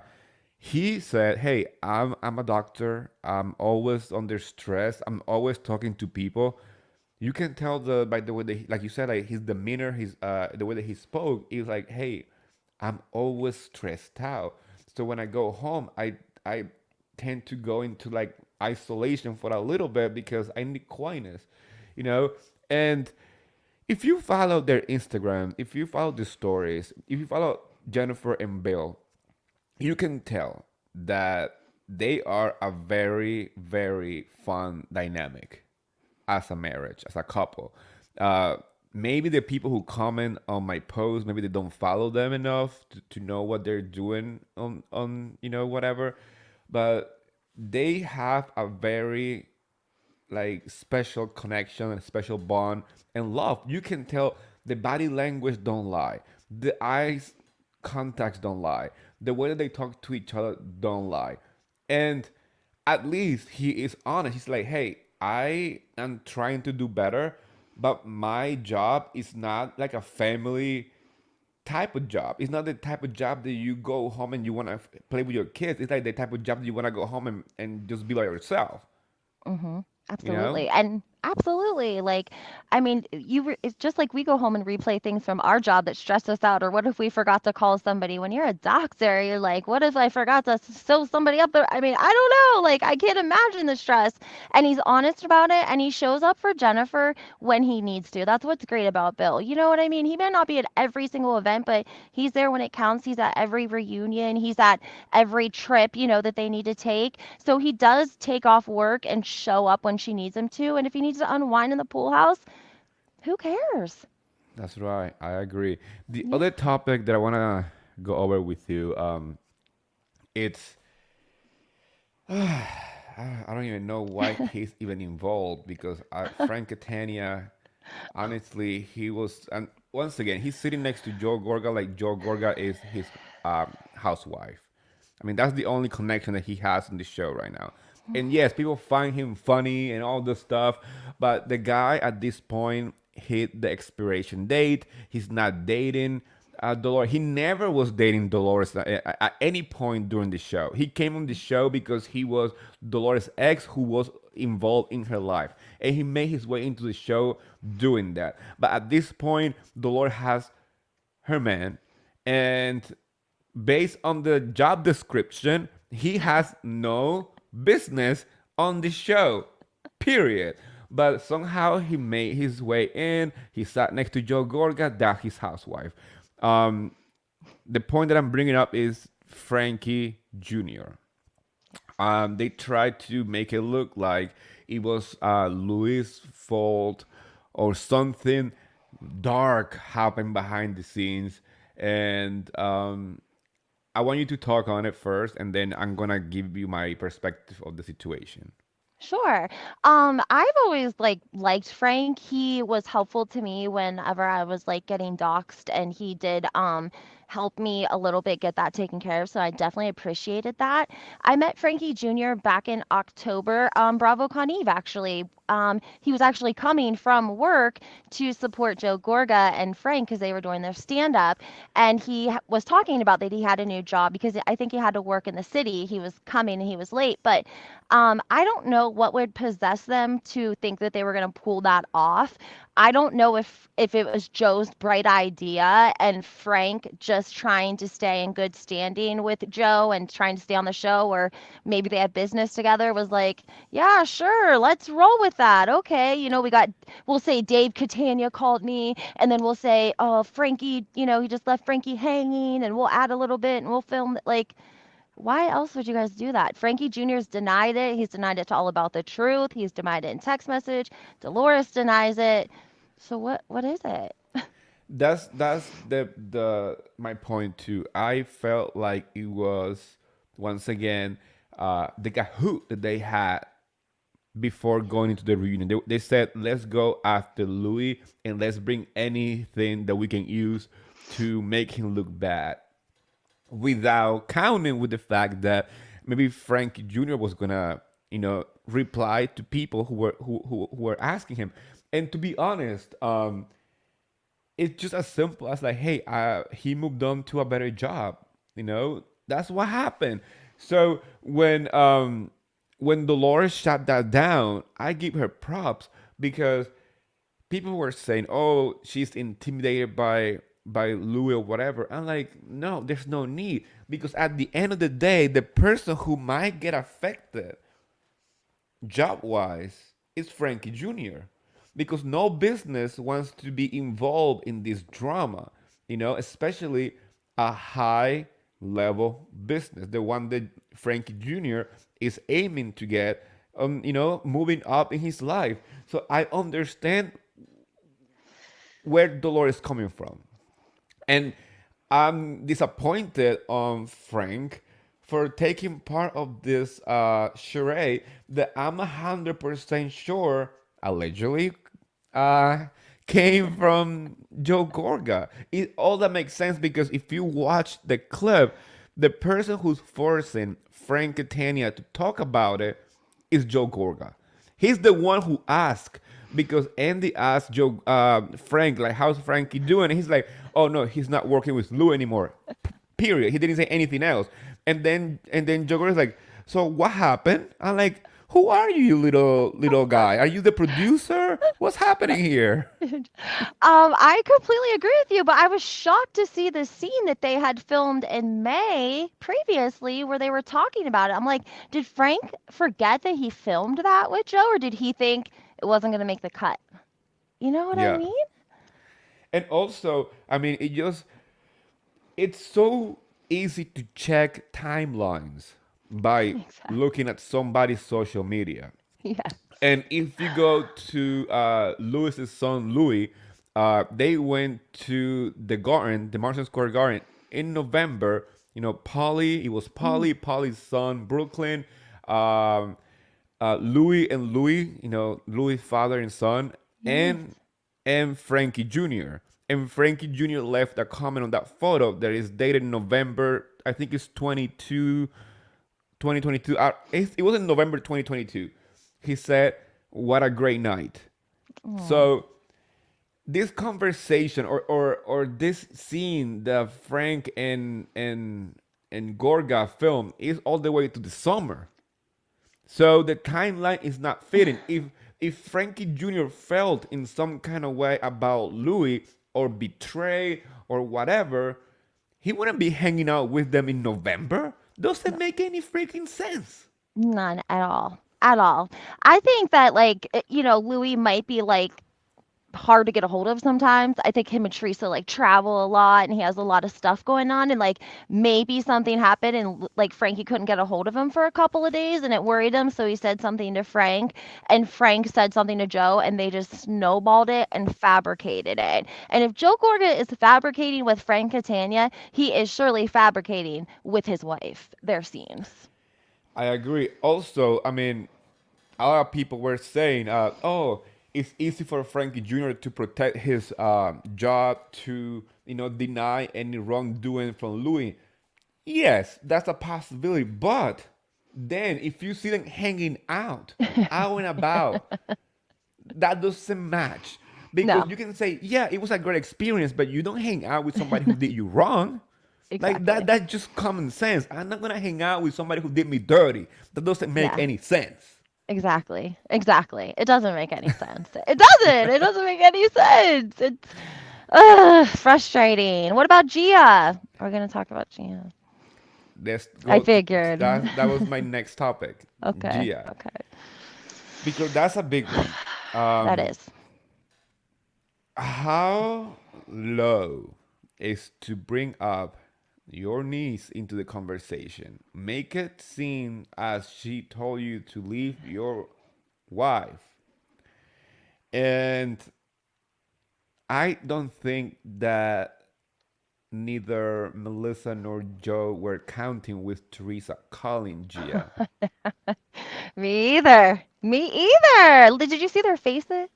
[SPEAKER 1] he said, "Hey, I'm a doctor. I'm always under stress. I'm always talking to people. You can tell the by the way that like you said, like his demeanor, his the way that he spoke. He was like, hey, I'm always stressed out. So when I go home, I tend to go into like isolation for a little bit because I need quietness, you know. And if you follow their Instagram, if you follow the stories, if you follow Jennifer and Bill, you can tell that they are a very, very fun dynamic as a marriage, as a couple. Uh, Maybe the people who comment on my posts, maybe they don't follow them enough to know what they're doing on whatever, but they have a very like special connection and special bond and love. You can tell the body language don't lie, the eyes contacts don't lie, the way that they talk to each other don't lie, and at least he is honest. He's like, hey, I am trying to do better, but my job is not like a family type of job. It's not the type of job that you go home and you want to play with your kids. It's like the type of job that you want to go home and just be by yourself,
[SPEAKER 2] Hmm.
[SPEAKER 1] you know?
[SPEAKER 2] Absolutely. And absolutely. Like, I mean, it's just like we go home and replay things from our job that stress us out. Or what if we forgot to call somebody? When you're a doctor, you're like, what if I forgot to sew somebody up there? I mean, I don't know. Like, I can't imagine the stress. And he's honest about it. And he shows up for Jennifer when he needs to. That's what's great about Bill. You know what I mean? He may not be at every single event, but he's there when it counts. He's at every reunion. He's at every trip, that they need to take. So he does take off work and show up when she needs him to. And if he needs to unwind in the pool house, who cares?
[SPEAKER 1] That's right. I agree. The
[SPEAKER 2] Yeah.
[SPEAKER 1] other topic that I want to go over with you, it's I don't even know why he's even involved because Frank Catania, honestly, he was, and once again, he's sitting next to Joe Gorga like Joe Gorga is his housewife. I mean, that's the only connection that he has in the show right now. And yes, people find him funny and all this stuff, but the guy at this point hit the expiration date. He's not dating Dolores. He never was dating Dolores at any point during the show. He came on the show because he was Dolores' ex who was involved in her life. And he made his way into the show doing that. But at this point, Dolores has her man. And based on the job description, he has no business on the show. Period. But somehow he made his way in. He sat next to Joe Gorga, that's his housewife. Um, the point that I'm bringing up is Frankie Jr. They tried to make it look like it was Louis' fault or something dark happened behind the scenes. And I want you to talk on it first, and then I'm gonna give you my perspective of the situation.
[SPEAKER 2] Sure. I've always liked Frank. He was helpful to me whenever I was like getting doxxed, and he did help me a little bit get that taken care of. So I definitely appreciated that. I met Frankie Jr. back in October, BravoCon Eve actually. He was actually coming from work to support Joe Gorga and Frank because they were doing their stand up, and was talking about that he had a new job because I think he had to work in the city. He was coming and he was late, but I don't know what would possess them to think that they were going to pull that off. I don't know if it was Joe's bright idea and Frank just trying to stay in good standing with Joe and trying to stay on the show, or maybe they had business together. Was like, yeah, sure, let's roll with that. Okay, we'll say Dave Catania called me, and then we'll say, oh, Frankie, he just left Frankie hanging, and we'll add a little bit, and we'll film like. Why else would you guys do that? Frankie Jr.'s denied it. He's denied it to All About the Truth. He's denied it in text message. Dolores denies it. So what is it?
[SPEAKER 1] That's the my point too. I felt like it was once again the Kahoot that they had before going into the reunion. They said, let's go after Louis and let's bring anything that we can use to make him look bad, without counting with the fact that maybe Frankie Jr. was gonna, reply to people who were asking him. And to be honest, it's just as simple as like, hey, he moved on to a better job. That's what happened. So when Dolores shut that down, I give her props because people were saying, "Oh, she's intimidated by Louis or whatever." I'm like, no, there's no need, because at the end of the day, the person who might get affected job wise is Frankie Jr. Because no business wants to be involved in this drama, especially a high level business, the one that Frankie Jr. is aiming to get, moving up in his life. So I understand where Dolores is coming from. And I'm disappointed on Frank for taking part of this charade that I'm 100% sure allegedly uh, came from Joe Gorga. All that makes sense because if you watch the clip, the person who's forcing Frank Catania to talk about it is Joe Gorga. He's the one who asked, because Andy asked Frank, like, how's Frankie doing? And he's like, oh no, he's not working with Lou anymore. Period. He didn't say anything else. And then Joe Gorga's like, so what happened? I'm like, who are you, you little guy? Are you the producer? What's happening here?
[SPEAKER 2] I completely agree with you, but I was shocked to see the scene that they had filmed in May previously where they were talking about it. I'm like, did Frank forget that he filmed that with Joe, or did he think it wasn't going to make the cut? You know what I
[SPEAKER 1] Yeah.
[SPEAKER 2] mean?
[SPEAKER 1] And also, I mean, it's so easy to check timelines by
[SPEAKER 2] Exactly.
[SPEAKER 1] looking at somebody's social media.
[SPEAKER 2] Yes.
[SPEAKER 1] And if you go to Louis's son Louis, they went to the garden, the Madison Square Garden, in November. Polly, it was Polly's son Brooklyn, um, Louis and Louis, Louis' father and son,
[SPEAKER 2] Yes.
[SPEAKER 1] and Frankie Jr. And Frankie Jr. left a comment on that photo that is dated November, I think it's 2022. It was in November 2022. He said, "What a great night."
[SPEAKER 2] Oh,
[SPEAKER 1] So this conversation, or this scene that Frank and Gorga film, is all the way to the summer. So the timeline is not fitting. If Frankie Jr. felt in some kind of way about Louis, or betrayed or whatever, he wouldn't be hanging out with them in November. Doesn't
[SPEAKER 2] no.
[SPEAKER 1] make any freaking sense.
[SPEAKER 2] None at all. At all. I think that like Louis might be like hard to get a hold of sometimes. I think him and Teresa like travel a lot and he has a lot of stuff going on, and like maybe something happened and like Frankie couldn't get a hold of him for a couple of days and it worried him, so he said something to Frank and Frank said something to Joe and they just snowballed it and fabricated it. And if Joe Gorga is fabricating with Frank Catania, he is surely fabricating with his wife, their scenes.
[SPEAKER 1] I agree. Also, I mean, a lot of people were saying, "Oh, it's easy for Frankie Jr. to protect his job, to deny any wrongdoing from Louis." Yes, that's a possibility. But then, if you see them hanging out and about, that doesn't match. Because
[SPEAKER 2] No,
[SPEAKER 1] you can say, "Yeah, it was a great experience," but you don't hang out with somebody who did you wrong. Like that.
[SPEAKER 2] exactly.
[SPEAKER 1] That's just common sense. I'm not gonna hang out with somebody who did me dirty. That doesn't make
[SPEAKER 2] Yeah.
[SPEAKER 1] any sense.
[SPEAKER 2] Exactly. Exactly. It doesn't make any sense. It doesn't. It doesn't make any sense. It's frustrating. What about Gia? We're gonna talk about Gia.
[SPEAKER 1] Let's
[SPEAKER 2] I
[SPEAKER 1] go.
[SPEAKER 2] figured.
[SPEAKER 1] That was my next topic.
[SPEAKER 2] Okay.
[SPEAKER 1] Gia.
[SPEAKER 2] Okay.
[SPEAKER 1] because that's a big one.
[SPEAKER 2] That
[SPEAKER 1] Um,
[SPEAKER 2] is.
[SPEAKER 1] how low is to bring up your niece into the conversation? Make it seem as she told you to leave your wife. And I don't think that neither Melissa nor Joe were counting with Teresa calling Gia.
[SPEAKER 2] Me either. Me either. Did you see their faces?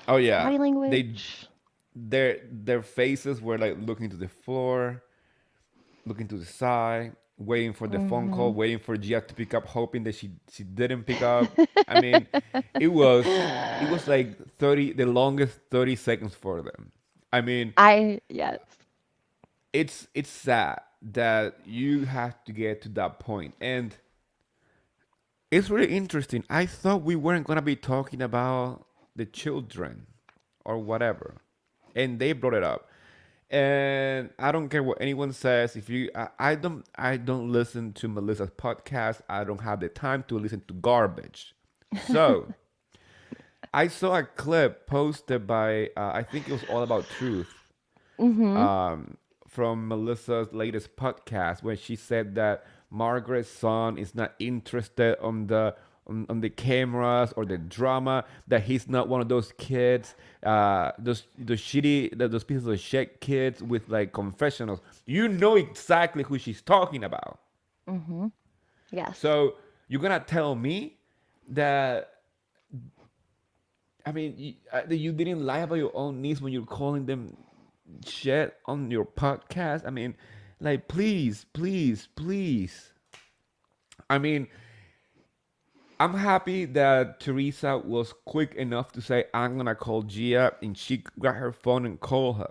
[SPEAKER 1] Oh yeah,
[SPEAKER 2] Body
[SPEAKER 1] they
[SPEAKER 2] language.
[SPEAKER 1] their faces were like looking to the floor, looking to the side, waiting for the phone call,
[SPEAKER 2] Hmm.
[SPEAKER 1] waiting for Gia to pick up, hoping that she didn't pick up. I mean, it was it was like 30, the longest 30 seconds for them. I mean,
[SPEAKER 2] Yes.
[SPEAKER 1] it's sad that you have to get to that point. And it's really interesting. I thought we weren't gonna be talking about the children or whatever, and they brought it up. And I don't care what anyone says. If you, I don't listen to Melissa's podcast. I don't have the time to listen to garbage. So I saw a clip posted by, I think it was All About Truth,
[SPEAKER 2] Hmm.
[SPEAKER 1] from Melissa's latest podcast, where she said that Margaret's son is not interested on the cameras or the drama. That he's not one of those kids, those shitty, those pieces of shit kids with like confessionals. You know exactly who she's talking about.
[SPEAKER 2] Hmm. Yes.
[SPEAKER 1] So you're gonna tell me that, I mean, that you didn't lie about your own niece when you're calling them shit on your podcast. I mean, like, please, please, please. I mean, I'm happy that Teresa was quick enough to say, I'm gonna call Gia, and she got her phone and called her.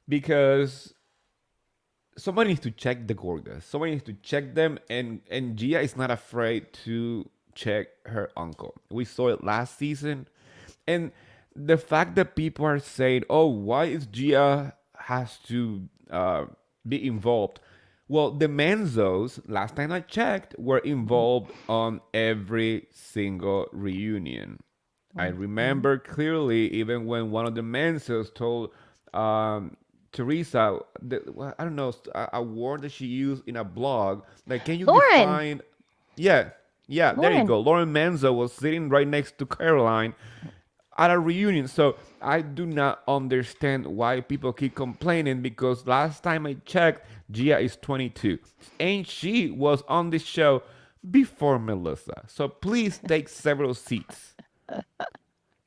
[SPEAKER 1] Because somebody needs to check the Gorgas. Somebody needs to check them, and Gia is not afraid to check her uncle. We saw it last season, and the fact that people are saying, "Oh, why is Gia has to be involved?" Well, the Menzos, last time I checked, were involved on every single reunion. I
[SPEAKER 2] Hmm.
[SPEAKER 1] remember clearly, even when one of the Menzos told Teresa, well, I don't know, a word that she used in a blog, like, can you
[SPEAKER 2] Lauren.
[SPEAKER 1] define? Yeah, yeah, there you
[SPEAKER 2] Lauren.
[SPEAKER 1] go. Lauren Menzo was sitting right next to Caroline at a reunion. So I do not understand why people keep complaining, because last time I checked, Gia is 22. And she was on this show before Melissa. So please take several seats.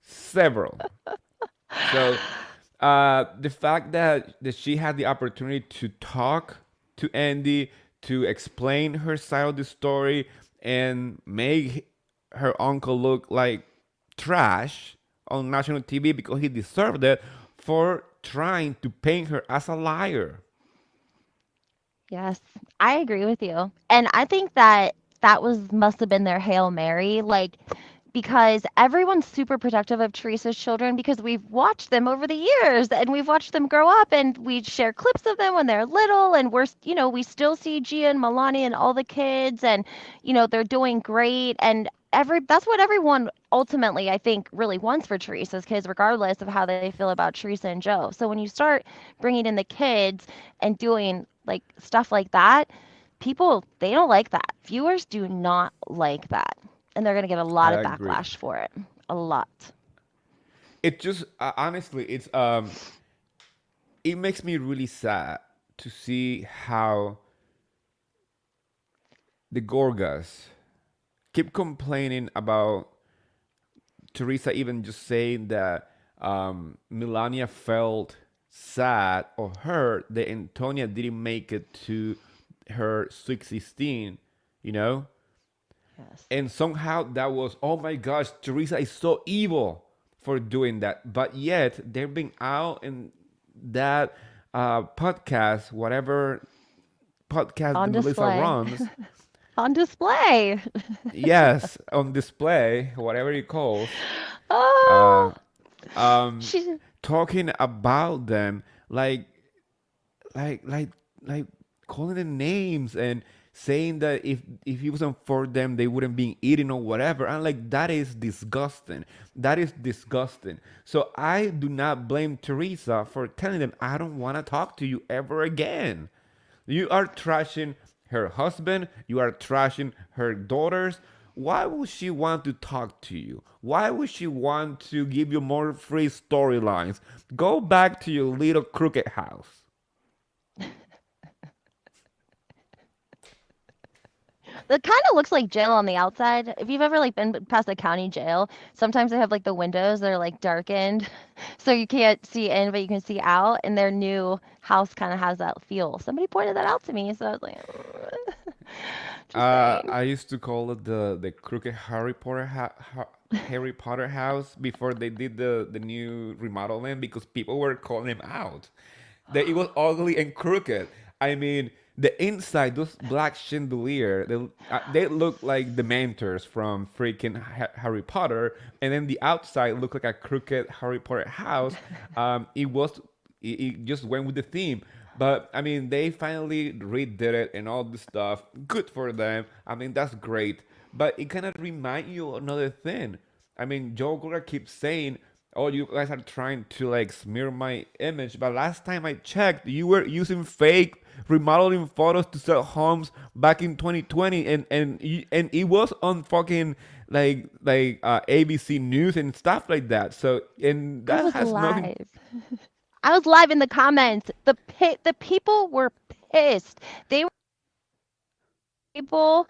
[SPEAKER 1] Several. So the fact that she had the opportunity to talk to Andy, to explain her side of the story, and make her uncle look like trash on national TV because he deserved it for trying to paint her as a liar.
[SPEAKER 2] Yes, I agree with you. And I think that that was must have been their Hail Mary, like because everyone's super protective of Teresa's children because we've watched them over the years and we've watched them grow up and we share clips of them when they're little and we still see Gia and Milani and all the kids and they're doing great and every that's what everyone ultimately I think really wants for Teresa's kids regardless of how they feel about Teresa and Joe. So when you start bringing in the kids and doing like stuff like that, people they don't like that. Viewers do not like that. And they're going to get a
[SPEAKER 1] I
[SPEAKER 2] lot of
[SPEAKER 1] agree.
[SPEAKER 2] backlash for it. A lot.
[SPEAKER 1] It just honestly, it makes me really sad to see how the Gorgas keep complaining about Teresa, even just saying that Melania felt sad or hurt that Antonia didn't make it to her Sweet 16, you know?
[SPEAKER 2] Yes.
[SPEAKER 1] And somehow that was, oh my gosh, Teresa is so evil for doing that. But yet, they've been out in that podcast, whatever podcast the
[SPEAKER 2] On
[SPEAKER 1] Melissa
[SPEAKER 2] display.
[SPEAKER 1] runs,
[SPEAKER 2] On display.
[SPEAKER 1] yes, on display, whatever it calls, uh,
[SPEAKER 2] Oh,
[SPEAKER 1] um,
[SPEAKER 2] she.
[SPEAKER 1] talking about them like like like like calling them names, and saying that if it wasn't for them, they wouldn't be eating or whatever. I'm like, that is disgusting. That is disgusting. So I do not blame Teresa for telling them, I don't want to talk to you ever again. You are trashing her husband, you are trashing her daughters. Why would she want to talk to you? Why would she want to give you more free storylines? Go back to your little crooked house.
[SPEAKER 2] It kind of looks like jail on the outside. If you've ever like been past a county jail, sometimes they have like the windows that are like darkened, so you can't see in, but you can see out. And their new house kind of has that feel. Somebody pointed that out to me, so I was like, just saying.
[SPEAKER 1] I used to call it the crooked Harry Potter house before they did the new remodeling because people were calling him out. That it was ugly and crooked. I mean, the inside, those black chandelier, they look like the mentors from freaking Harry Potter, and then the outside looked like a crooked Harry Potter house. It just went with the theme. But I mean, they finally redid it and all this stuff. Good for them. I mean, that's great. But it kind of remind you another thing. I mean, Joe Gorga keeps saying, "Oh, you guys are trying to like smear my image." But last time I checked, you were using fake remodeling photos to sell homes back in 2020, and it was on fucking ABC News and stuff like that. So and
[SPEAKER 2] I
[SPEAKER 1] that
[SPEAKER 2] was
[SPEAKER 1] has nothing.
[SPEAKER 2] live. I was live in the comments. The people were pissed. They were people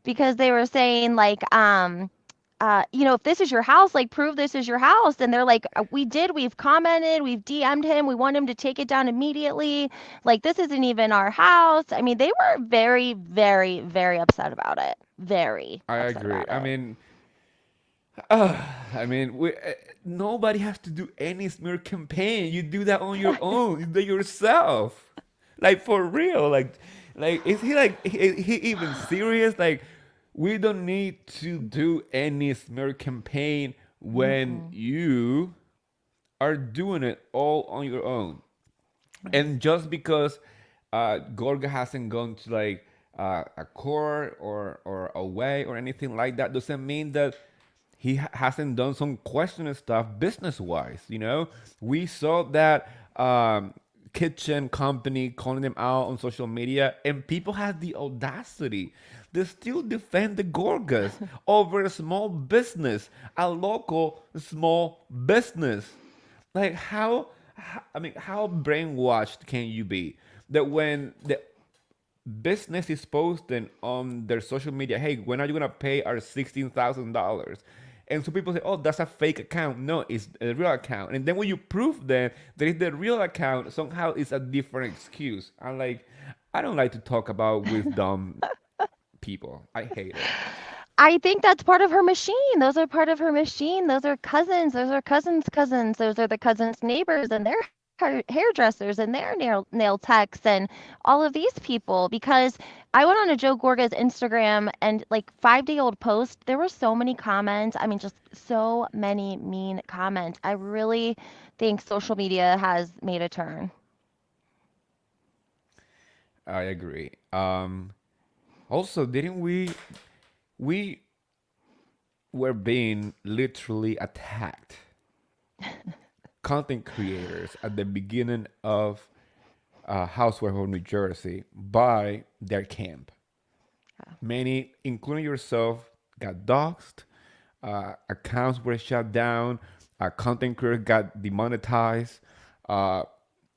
[SPEAKER 2] because they were saying like if this is your house, like prove this is your house. And they're like, we've commented, we've DM'd him, we want him to take it down immediately. Like this isn't even our house. I mean, they were very, very, very upset about it. Very
[SPEAKER 1] I
[SPEAKER 2] upset
[SPEAKER 1] agree.
[SPEAKER 2] about it.
[SPEAKER 1] I mean, nobody has to do any smear campaign. You do that on your own. You do it yourself. Like for real. Like is he he even serious? Like we don't need to do any smear campaign when
[SPEAKER 2] Mm-mm.
[SPEAKER 1] you are doing it all on your own.
[SPEAKER 2] Right.
[SPEAKER 1] And just because Gorga hasn't gone to like a court or away or anything like that doesn't mean that he hasn't done some questionable stuff business wise. You know, we saw that kitchen company calling them out on social media, and people had the audacity to still defend the Gorgas over a small business, a local small business. Like I mean, how brainwashed can you be that when the business is posting on their social media, hey, when are you gonna pay our $16,000? And so people say, oh, that's a fake account. No, it's a real account. And then when you prove that it's the real account, somehow it's a different excuse. I'm like, I don't like to talk about with dumb people. I hate it.
[SPEAKER 2] I think that's part of her machine. Those are part of her machine. Those are cousins. Those are cousins' cousins. Those are the cousins' neighbors and their hairdressers and their nail techs and all of these people. Because I went on to Joe Gorga's Instagram and like 5-day old post, there were so many comments. I mean, just so many mean comments. I really think social media has made a turn.
[SPEAKER 1] I agree. Also, didn't we were being literally attacked, content creators at the beginning of Housewife of New Jersey by their camp. Many, including yourself, got doxxed. Accounts were shut down. Content creators got demonetized. Uh,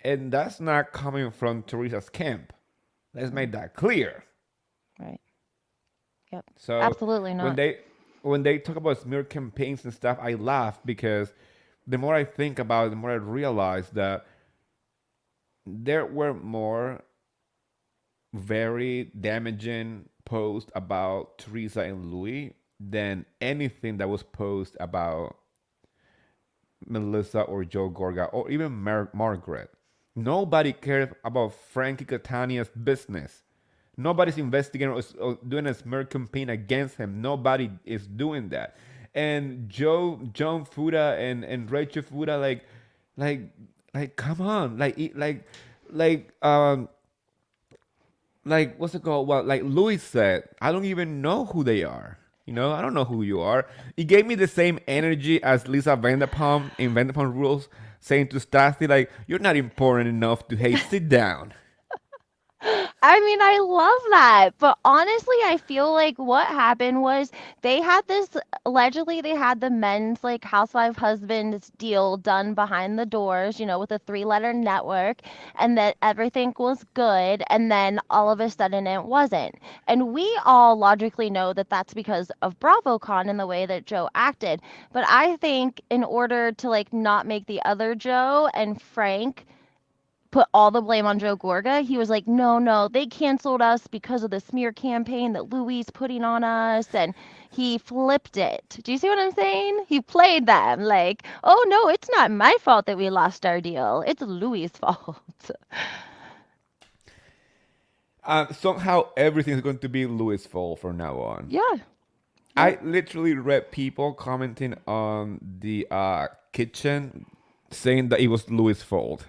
[SPEAKER 1] and that's not coming from Teresa's camp. Let's
[SPEAKER 2] Mm,
[SPEAKER 1] make that clear.
[SPEAKER 2] right. Yep.
[SPEAKER 1] So
[SPEAKER 2] Absolutely
[SPEAKER 1] when
[SPEAKER 2] not.
[SPEAKER 1] they talk about smear campaigns and stuff, I laugh because the more I think about it, the more I realize that there were more very damaging posts about Teresa and Louis than anything that was posted about Melissa or Joe Gorga or even Margaret. Nobody cares about Frankie Catania's business. Nobody's investigating or doing a smear campaign against him. Nobody is doing that. And John Fuda and Rachel Fuda, like, come on, like, like, like what's it called? Well, like Louis said, I don't even know who they are. I don't know who you are. It gave me the same energy as Lisa Vanderpump in Vanderpump Rules saying to Stassi, like, you're not important enough to hey, sit down.
[SPEAKER 2] I mean, I love that. But honestly, I feel like what happened was they had this allegedly they had the men's like housewife husbands deal done behind the doors, with a three-letter network, and that everything was good, and then all of a sudden it wasn't. And we all logically know that that's because of BravoCon and the way that Joe acted. But I think in order to like not make the other Joe and Frank put all the blame on Joe Gorga. He was like, no, no, they canceled us because of the smear campaign that Louis putting on us. And he flipped it. Do you see what I'm saying? He played them like, oh, no, it's not my fault that we lost our deal. It's Louis' fault.
[SPEAKER 1] Somehow everything is going to be Louis' fault from now on.
[SPEAKER 2] Yeah.
[SPEAKER 1] I
[SPEAKER 2] Yep.
[SPEAKER 1] literally read people commenting on the kitchen saying that it was Louis' fault.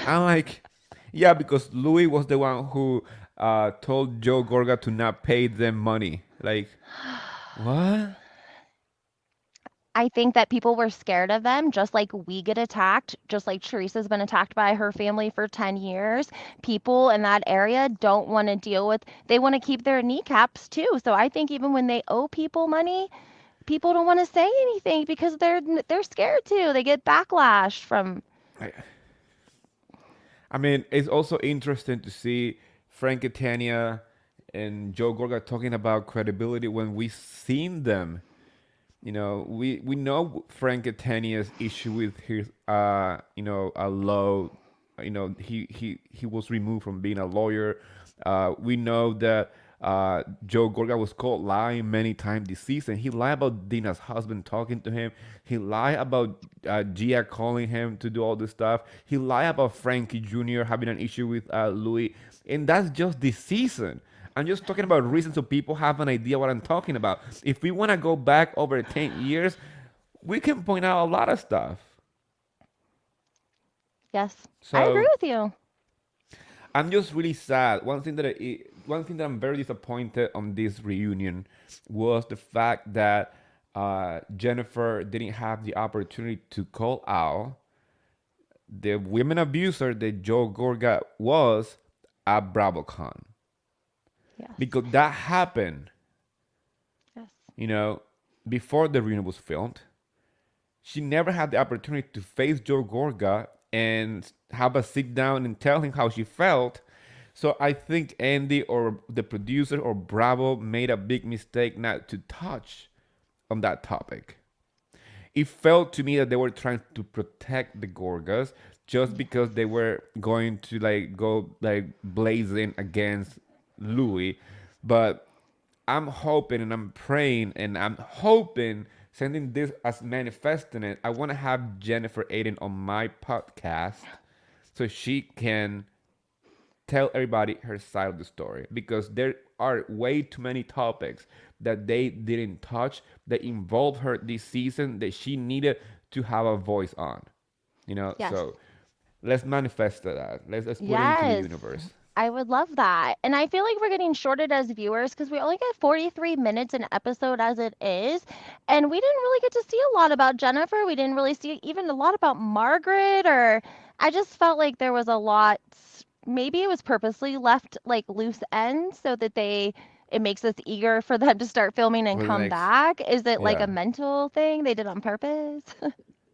[SPEAKER 1] I'm like, yeah, because Louis was the one who told Joe Gorga to not pay them money. Like, what?
[SPEAKER 2] I think that people were scared of them, just like we get attacked, just like Teresa's been attacked by her family for 10 years. People in that area don't want to deal with, they want to keep their kneecaps too. So I think even when they owe people money, people don't want to say anything because they're scared too. They get backlash from.
[SPEAKER 1] I, I mean, it's also interesting to see Frank Catania and Joe Gorga talking about credibility when we've seen them. We know Frank Catania's issue with his a low, he was removed from being a lawyer. We know that Joe Gorga was caught lying many times this season. He lied about Dina's husband talking to him. He lied about Gia calling him to do all this stuff. He lied about Frankie Jr. having an issue with Louis, and that's just this season. I'm just talking about reasons so people have an idea what I'm talking about. If we want to go back over 10 years, we can point out a lot of stuff.
[SPEAKER 2] Yes, I agree
[SPEAKER 1] So
[SPEAKER 2] with you.
[SPEAKER 1] I'm just really sad. One thing that I'm very disappointed on this reunion was the fact that Jennifer didn't have the opportunity to call out the women abuser that Joe Gorga was at BravoCon,
[SPEAKER 2] Yes.
[SPEAKER 1] because that happened,
[SPEAKER 2] Yes.
[SPEAKER 1] you know, before the reunion was filmed. She never had the opportunity to face Joe Gorga and have a sit down and tell him how she felt. So I think Andy or the producer or Bravo made a big mistake not to touch on that topic. It felt to me that they were trying to protect the Gorgas just because they were going to like go like blazing against Louis. But I'm hoping and I'm praying and I'm hoping, sending this as manifesting it. I want to have Jennifer Aiden on my podcast so she can tell everybody her side of the story, because there are way too many topics that they didn't touch that involved her this season that she needed to have a voice on.
[SPEAKER 2] Yes.
[SPEAKER 1] So let's manifest that. Let's put it into the
[SPEAKER 2] Yes.
[SPEAKER 1] universe.
[SPEAKER 2] I would love that. And I feel like we're getting shorted as viewers because we only get 43 minutes an episode as it is. And we didn't really get to see a lot about Jennifer. We didn't really see even a lot about Margaret, or I just felt like there was a lot. Maybe it was purposely left like loose ends so that it makes us eager for them to start filming and
[SPEAKER 1] For the
[SPEAKER 2] come
[SPEAKER 1] next,
[SPEAKER 2] back. Is it like a
[SPEAKER 1] yeah.
[SPEAKER 2] mental thing they did on purpose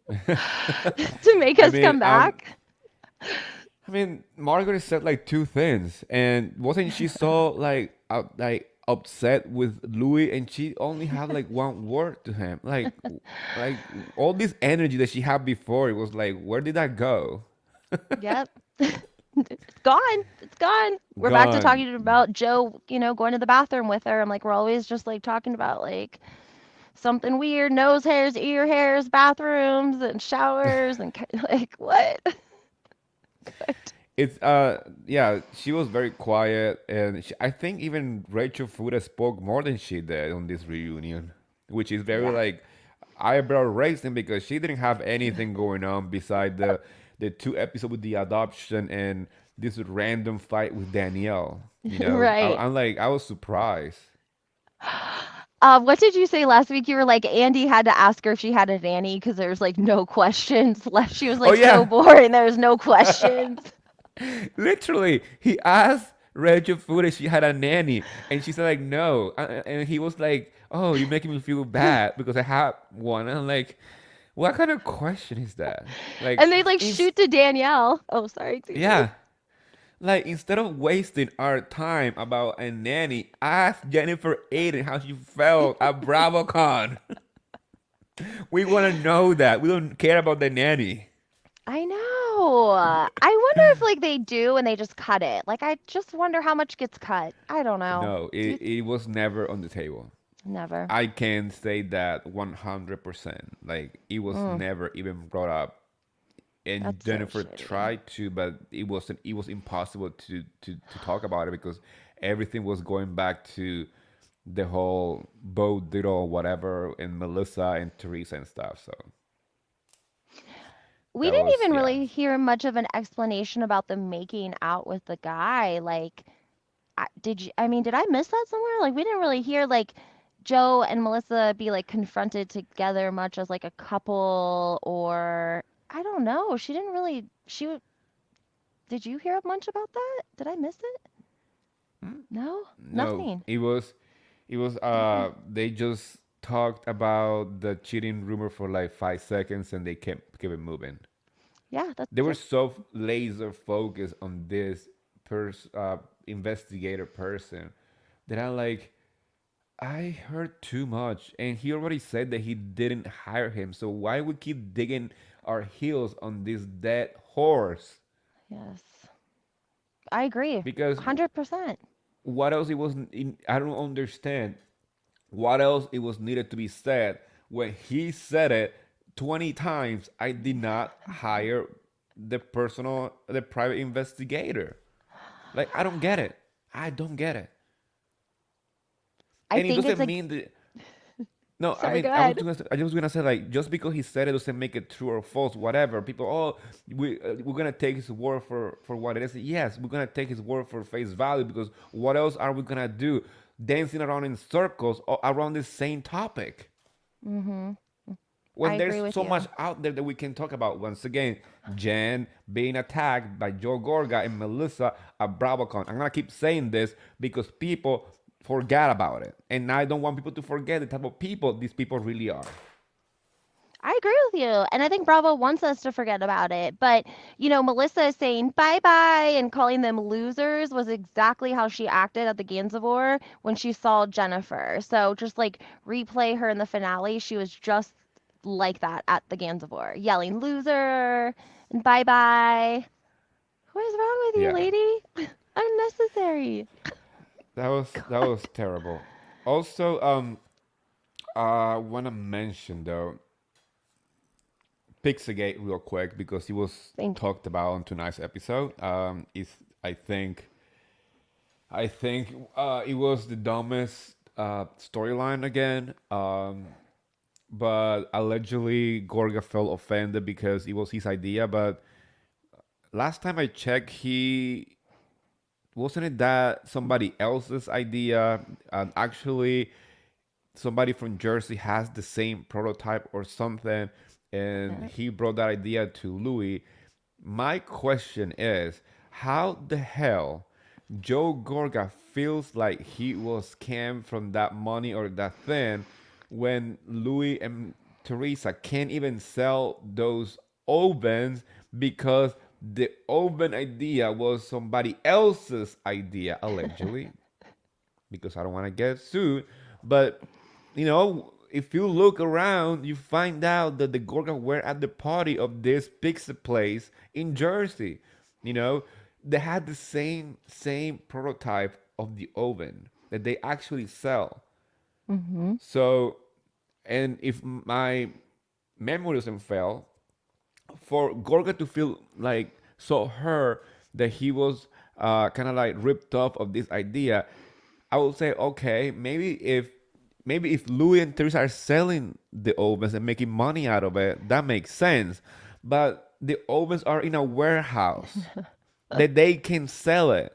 [SPEAKER 2] to make
[SPEAKER 1] I
[SPEAKER 2] us
[SPEAKER 1] mean,
[SPEAKER 2] come
[SPEAKER 1] um,
[SPEAKER 2] back?
[SPEAKER 1] I mean, Margaret said like two things, and wasn't she so like upset with Louis, and she only had like one word to him, like all this energy that she had before, it was like, where did that go?
[SPEAKER 2] Yep. It's gone. It's gone. We're back to
[SPEAKER 1] Gone.
[SPEAKER 2] talking about Joe, going to the bathroom with her. I'm like, we're always just like talking about like something weird, nose hairs, ear hairs, bathrooms and showers and like what?
[SPEAKER 1] It's yeah, she was very quiet, and I think even Rachel Fuda spoke more than she did on this reunion, which is very
[SPEAKER 2] Yeah.
[SPEAKER 1] like eyebrow raising because she didn't have anything going on beside the two episodes with the adoption and this random fight with Danielle. You know,
[SPEAKER 2] Right.
[SPEAKER 1] I'm like, I was surprised.
[SPEAKER 2] What did you say last week? You were like, Andy had to ask her if she had a nanny because there's like no questions left. She was
[SPEAKER 1] Oh
[SPEAKER 2] like so
[SPEAKER 1] yeah,
[SPEAKER 2] boring. There's no questions.
[SPEAKER 1] literally, he asked Rachel Fuda if she had a nanny, and she said like no, and he was like, "Oh, you're making me feel bad because I have one." And I'm like, "What kind of question is that?" Like,
[SPEAKER 2] And they like
[SPEAKER 1] it's
[SPEAKER 2] shoot to Danielle. Oh, sorry, excuse me.
[SPEAKER 1] yeah, like instead of wasting our time about a nanny, ask Jennifer Aiden how she felt at BravoCon. We want to know that. We don't care about the nanny.
[SPEAKER 2] I know. I wonder if like they do and they just cut it. Like I just wonder how much gets cut. I don't know.
[SPEAKER 1] No,
[SPEAKER 2] Do you
[SPEAKER 1] it was never on the table.
[SPEAKER 2] never.
[SPEAKER 1] I can say that 100%. Like it was
[SPEAKER 2] Mm,
[SPEAKER 1] never even brought up. And
[SPEAKER 2] that's so
[SPEAKER 1] Jennifer
[SPEAKER 2] shitty.
[SPEAKER 1] tried to, but it was impossible to talk about it because everything was going back to the whole Bo Diddle whatever and Melissa and Teresa and stuff. So
[SPEAKER 2] We
[SPEAKER 1] that
[SPEAKER 2] didn't
[SPEAKER 1] was
[SPEAKER 2] even
[SPEAKER 1] yeah.
[SPEAKER 2] really hear much of an explanation about them making out with the guy. Like, did you? I mean, did I miss that somewhere? Like, we didn't really hear like Joe and Melissa be like confronted together much as like a couple, or I don't know. She didn't really. Did you hear much about that? Did I miss it? No,
[SPEAKER 1] No,
[SPEAKER 2] nothing.
[SPEAKER 1] it was
[SPEAKER 2] Okay.
[SPEAKER 1] they just talked about the cheating rumor for like 5 seconds and they kept it moving.
[SPEAKER 2] Yeah, that's
[SPEAKER 1] They were
[SPEAKER 2] it.
[SPEAKER 1] so laser focused on this investigator person that I'm like, I heard too much, and he already said that he didn't hire him. So why we keep digging our heels on this dead horse?
[SPEAKER 2] Yes, I agree.
[SPEAKER 1] Because
[SPEAKER 2] 100%.
[SPEAKER 1] what else it was? I don't understand what else it was needed to be said when he said it 20 times. I did not hire the private investigator. Like I don't get it. I don't get it.
[SPEAKER 2] I
[SPEAKER 1] And it
[SPEAKER 2] think it's
[SPEAKER 1] doesn't
[SPEAKER 2] like,
[SPEAKER 1] mean that. No, I
[SPEAKER 2] sorry,
[SPEAKER 1] mean,
[SPEAKER 2] go ahead.
[SPEAKER 1] I was gonna say like just because he said it doesn't make it true or false, whatever. People, oh, we're gonna take his word for what it is. Yes, we're gonna take his word for face value because what else are we gonna do? Dancing around in circles around the same topic
[SPEAKER 2] Mm-hmm. I
[SPEAKER 1] when there's
[SPEAKER 2] agree with
[SPEAKER 1] so much
[SPEAKER 2] you.
[SPEAKER 1] out there that we can talk about. Once again, Jen being attacked by Joe Gorga and Melissa at BravoCon. I'm gonna keep saying this because people forgot about it, and I don't want people to forget the type of people these people really are.
[SPEAKER 2] I agree with you. And I think Bravo wants us to forget about it. But, Melissa is saying bye bye and calling them losers was exactly how she acted at the Gansevoort when she saw Jennifer. So just like replay her in the finale, she was just like that at the Gansevoort, yelling loser and bye bye. What is wrong with you,
[SPEAKER 1] Yeah,
[SPEAKER 2] lady? Unnecessary.
[SPEAKER 1] that was terrible. Also, I want to mention though Pizzagate real quick because it was
[SPEAKER 2] Thank you.
[SPEAKER 1] talked about on tonight's episode. Is I think it was the dumbest storyline again. But allegedly Gorga felt offended because it was his idea. But last time I checked, he wasn't it that somebody else's idea. And actually, somebody from Jersey has the same prototype or something, and
[SPEAKER 2] Yeah.
[SPEAKER 1] he brought that idea to Louis. My question is, how the hell Joe Gorga feels like he was scammed from that money or that thing when Louis and Teresa can't even sell those ovens because the oven idea was somebody else's idea, allegedly, because I don't want to get sued. But if you look around, you find out that the Gorgon were at the party of this pizza place in Jersey. You know, they had the same prototype of the oven that they actually sell.
[SPEAKER 2] Mm-hmm.
[SPEAKER 1] So, and if my memory doesn't fail, for Gorga to feel like so hurt that he was kind of like ripped off of this idea, I would say, okay, maybe if Louis and Teresa are selling the ovens and making money out of it, that makes sense. But the ovens are in a warehouse. that they can sell it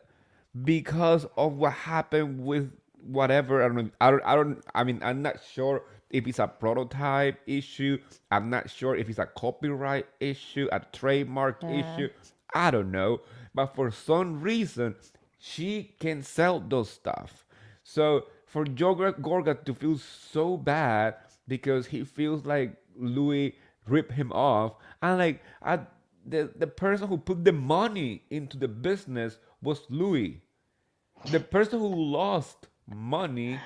[SPEAKER 1] because of what happened with whatever. I don't know. I mean, I'm not sure if it's a prototype issue. I'm not sure if it's a copyright issue, a trademark
[SPEAKER 2] Yeah.
[SPEAKER 1] issue. I don't know. But for some reason, she can sell those stuff. So for Joe Gorga to feel so bad because he feels like Louis ripped him off, and like the person who put the money into the business was Louis. The person who lost money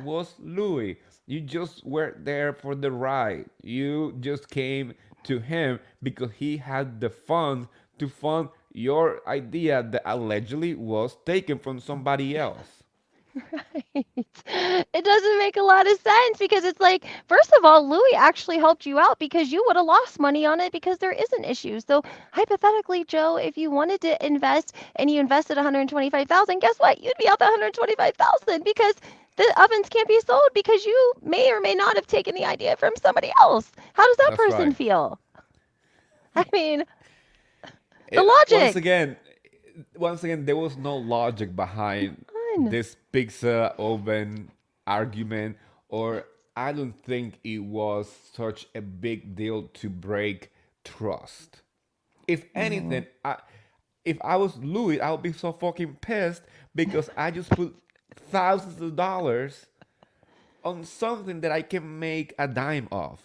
[SPEAKER 1] was Louis. You just were there for the ride. You just came to him because he had the funds to fund your idea that allegedly was taken from somebody else.
[SPEAKER 2] Right. It doesn't make a lot of sense because it's like, first of all, Louis actually helped you out because you would have lost money on it because there is an issue. So hypothetically, Joe, if you wanted to invest and you invested 125,000, guess what? You'd be out the 125,000 because the ovens can't be sold because you may or may not have taken the idea from somebody else. How does that
[SPEAKER 1] That's
[SPEAKER 2] person
[SPEAKER 1] right.
[SPEAKER 2] feel? I mean, the
[SPEAKER 1] It, once
[SPEAKER 2] logic.
[SPEAKER 1] again, there was no logic behind
[SPEAKER 2] None.
[SPEAKER 1] this pizza oven argument, or I don't think it was such a big deal to break trust. If
[SPEAKER 2] Mhm.
[SPEAKER 1] anything, if I was Louis, I would be so fucking pissed because I just put thousands of dollars on something that I can make a dime of.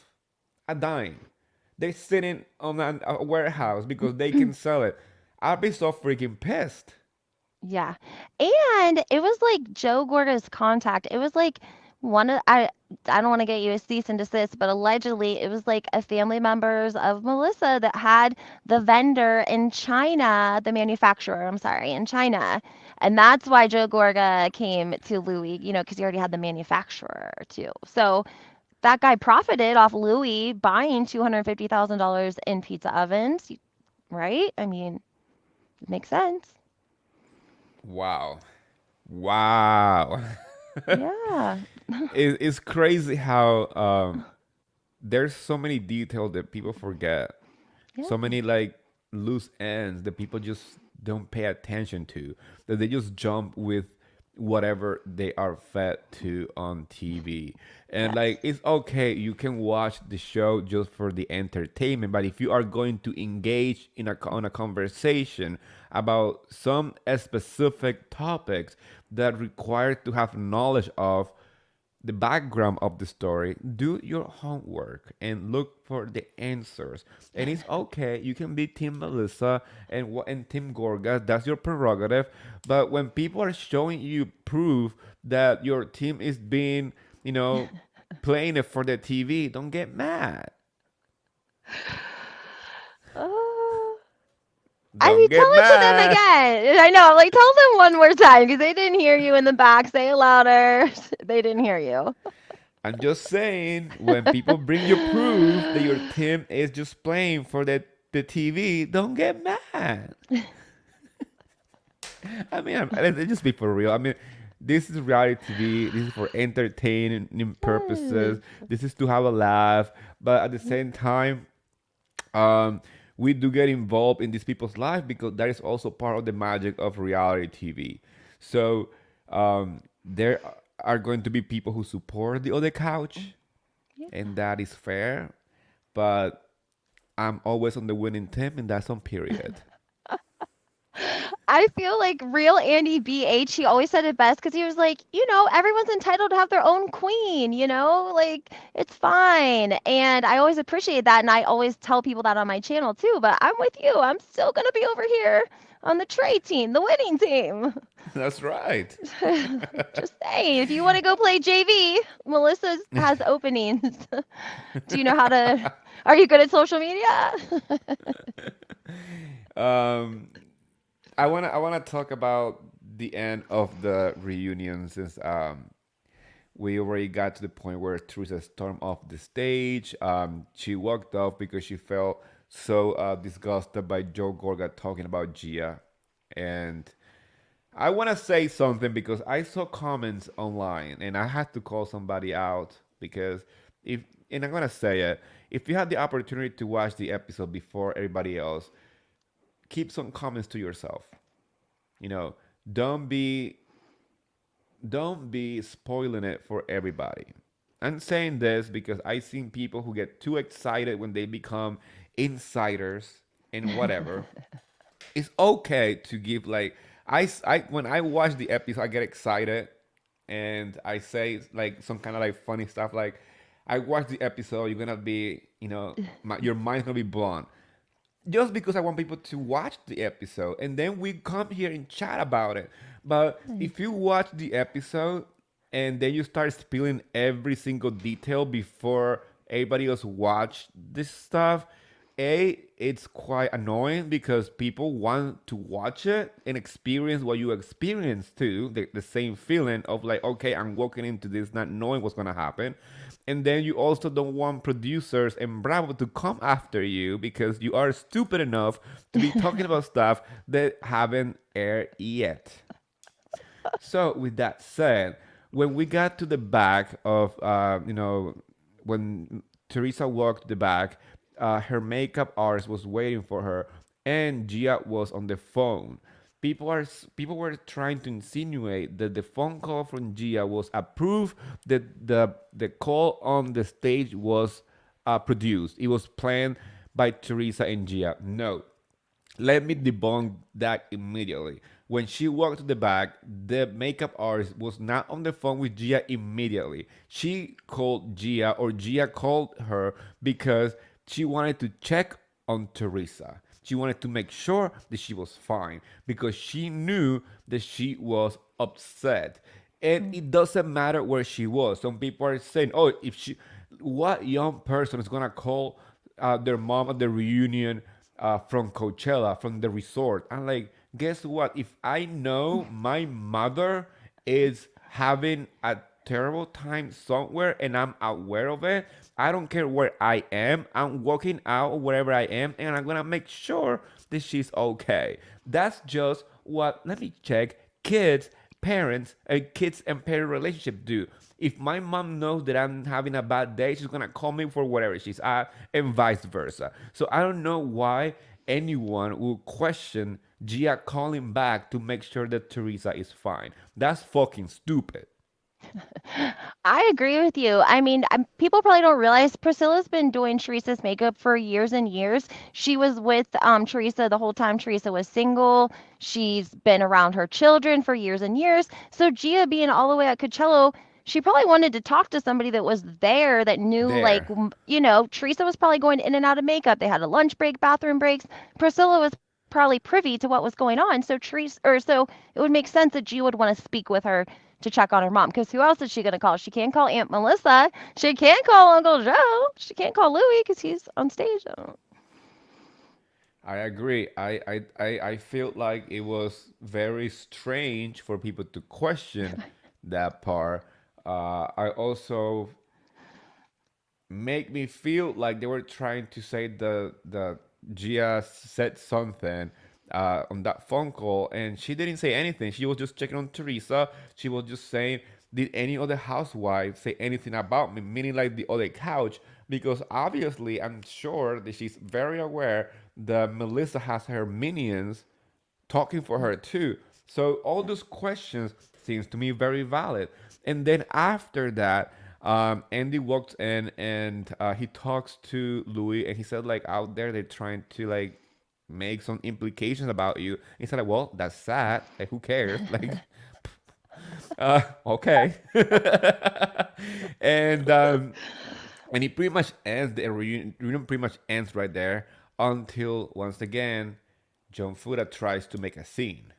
[SPEAKER 1] A dime. They're sitting on a warehouse because they can sell it. I'd be so freaking pissed.
[SPEAKER 2] Yeah. And it was like Joe Gorga's contact. It was like one of I don't want to get you a cease and desist, but allegedly it was like a family members of Melissa that had the vendor in China, the manufacturer, I'm sorry, in China. And that's why Joe Gorga came to Louis, because he already had the manufacturer too. So that guy profited off Louis buying $250,000 in pizza ovens, right? I mean, it makes sense.
[SPEAKER 1] Wow. Wow.
[SPEAKER 2] Yeah.
[SPEAKER 1] It's crazy how there's so many details that people forget. So
[SPEAKER 2] Yeah.
[SPEAKER 1] many like loose ends that people just don't pay attention to, that they just jump with whatever they are fed to on TV. And like
[SPEAKER 2] Yes.
[SPEAKER 1] it's okay, you can watch the show just for the entertainment, but if you are going to engage in on a conversation about some specific topics that require to have knowledge of the background of the story, do your homework and look for the answers. And it's okay. You can be Team Melissa and Team Gorga. That's your prerogative. But when people are showing you proof that your team is being, you know, playing it for the TV, don't get mad.
[SPEAKER 2] Oh, I
[SPEAKER 1] Don't
[SPEAKER 2] mean, tell
[SPEAKER 1] get
[SPEAKER 2] it to them
[SPEAKER 1] mad.
[SPEAKER 2] again. I know, like, tell them one more time because they didn't hear you in the back. Say it louder. They didn't hear you.
[SPEAKER 1] I'm just saying, when people bring you proof that your team is just playing for the TV, don't get mad. I mean, let's just be for real. I mean, this is reality TV. This is for entertaining purposes.
[SPEAKER 2] Yes.
[SPEAKER 1] This is to have a laugh. But at the same time, um, we do get involved in these people's life because that is also part of the magic of reality TV. So there are going to be people who support the other couch,
[SPEAKER 2] Yeah.
[SPEAKER 1] and that is fair. But I'm always on the winning team, and that's on period.
[SPEAKER 2] I feel like real Andy BH, he always said it best because he was like, everyone's entitled to have their own queen, like it's fine. And I always appreciate that. And I always tell people that on my channel too. But I'm with you. I'm still going to be over here on the trade team, the winning team.
[SPEAKER 1] That's right.
[SPEAKER 2] Just saying, if you want to go play JV, Melissa has openings. Do you know how to? Are you good at social media?
[SPEAKER 1] Um, I wanna talk about the end of the reunion since we already got to the point where Teresa stormed off the stage. She walked off because she felt so disgusted by Joe Gorga talking about Gia, and I want to say something because I saw comments online and I had to call somebody out because if and I'm gonna say it, if you had the opportunity to watch the episode before everybody else, keep some comments to yourself. You know, don't be don't be spoiling it for everybody. I'm saying this because I've seen people who get too excited when they become insiders and whatever. It's okay to give like I when I watch the episode, I get excited and I say like some kind of like funny stuff like I watch the episode, you're gonna be, your mind's gonna be blown just because I want people to watch the episode and then we come here and chat about it. But if you watch the episode and then you start spilling every single detail before everybody else watch this stuff, it's quite annoying because people want to watch it and experience what you experience too, the same feeling of like, okay, I'm walking into this not knowing what's gonna happen. And then you also don't want producers and Bravo to come after you because you are stupid enough to be talking about stuff that haven't aired yet. So, with that said, when we got to the back of, when Teresa walked to the back, her makeup artist was waiting for her, and Gia was on the phone. People were trying to insinuate that the phone call from Gia was approved, that the call on the stage was produced. It was planned by Teresa and Gia. No, let me debunk that immediately. When she walked to the back, the makeup artist was not on the phone with Gia immediately. She called Gia, or Gia called her because she wanted to check on Teresa. She wanted to make sure that she was fine because she knew that she was upset. And it doesn't matter where she was. Some people are saying, oh, what young person is going to call their mom at the reunion from Coachella, from the resort? I'm like, guess what? If I know my mother is having a terrible time somewhere and I'm aware of it, I don't care where I am. I'm walking out or wherever I am and I'm gonna make sure that she's okay. That's just what, let me check, kids and parent relationship do. If my mom knows that I'm having a bad day, she's gonna call me for whatever she's at, and vice versa. So I don't know why anyone will question Gia calling back to make sure that Teresa is fine. That's fucking stupid.
[SPEAKER 2] I agree with you. I mean, people probably don't realize Priscilla's been doing Teresa's makeup for years and years. She was with Teresa the whole time Teresa was single. She's been around her children for years and years. So Gia being all the way at Coachella, she probably wanted to talk to somebody that was there that knew, like,
[SPEAKER 1] There.
[SPEAKER 2] Teresa was probably going in and out of makeup. They had a lunch break, bathroom breaks. Priscilla was probably privy to what was going on. So so it would make sense that Gia would want to speak with her to check on her mom. Because who else is she going to call? She can't call Aunt Melissa. She can't call Uncle Joe. She can't call Louie because he's on stage. Oh.
[SPEAKER 1] I agree. I feel like it was very strange for people to question that part. I also make me feel like they were trying to say the Gia said something on that phone call, and she didn't say anything. She was just checking on Teresa. She was just saying, "Did any other housewife say anything about me?" Meaning like the other couch, because obviously I'm sure that she's very aware that Melissa has her minions talking for her too. So all those questions seems to me very valid. And then after that, Andy walks in and he talks to Louis and he said like out there they're trying to like make some implications about you. He said like, well, that's sad. Like who cares? Like okay. and and he pretty much ends the reunion pretty much ends right there until once again John Fuda tries to make a scene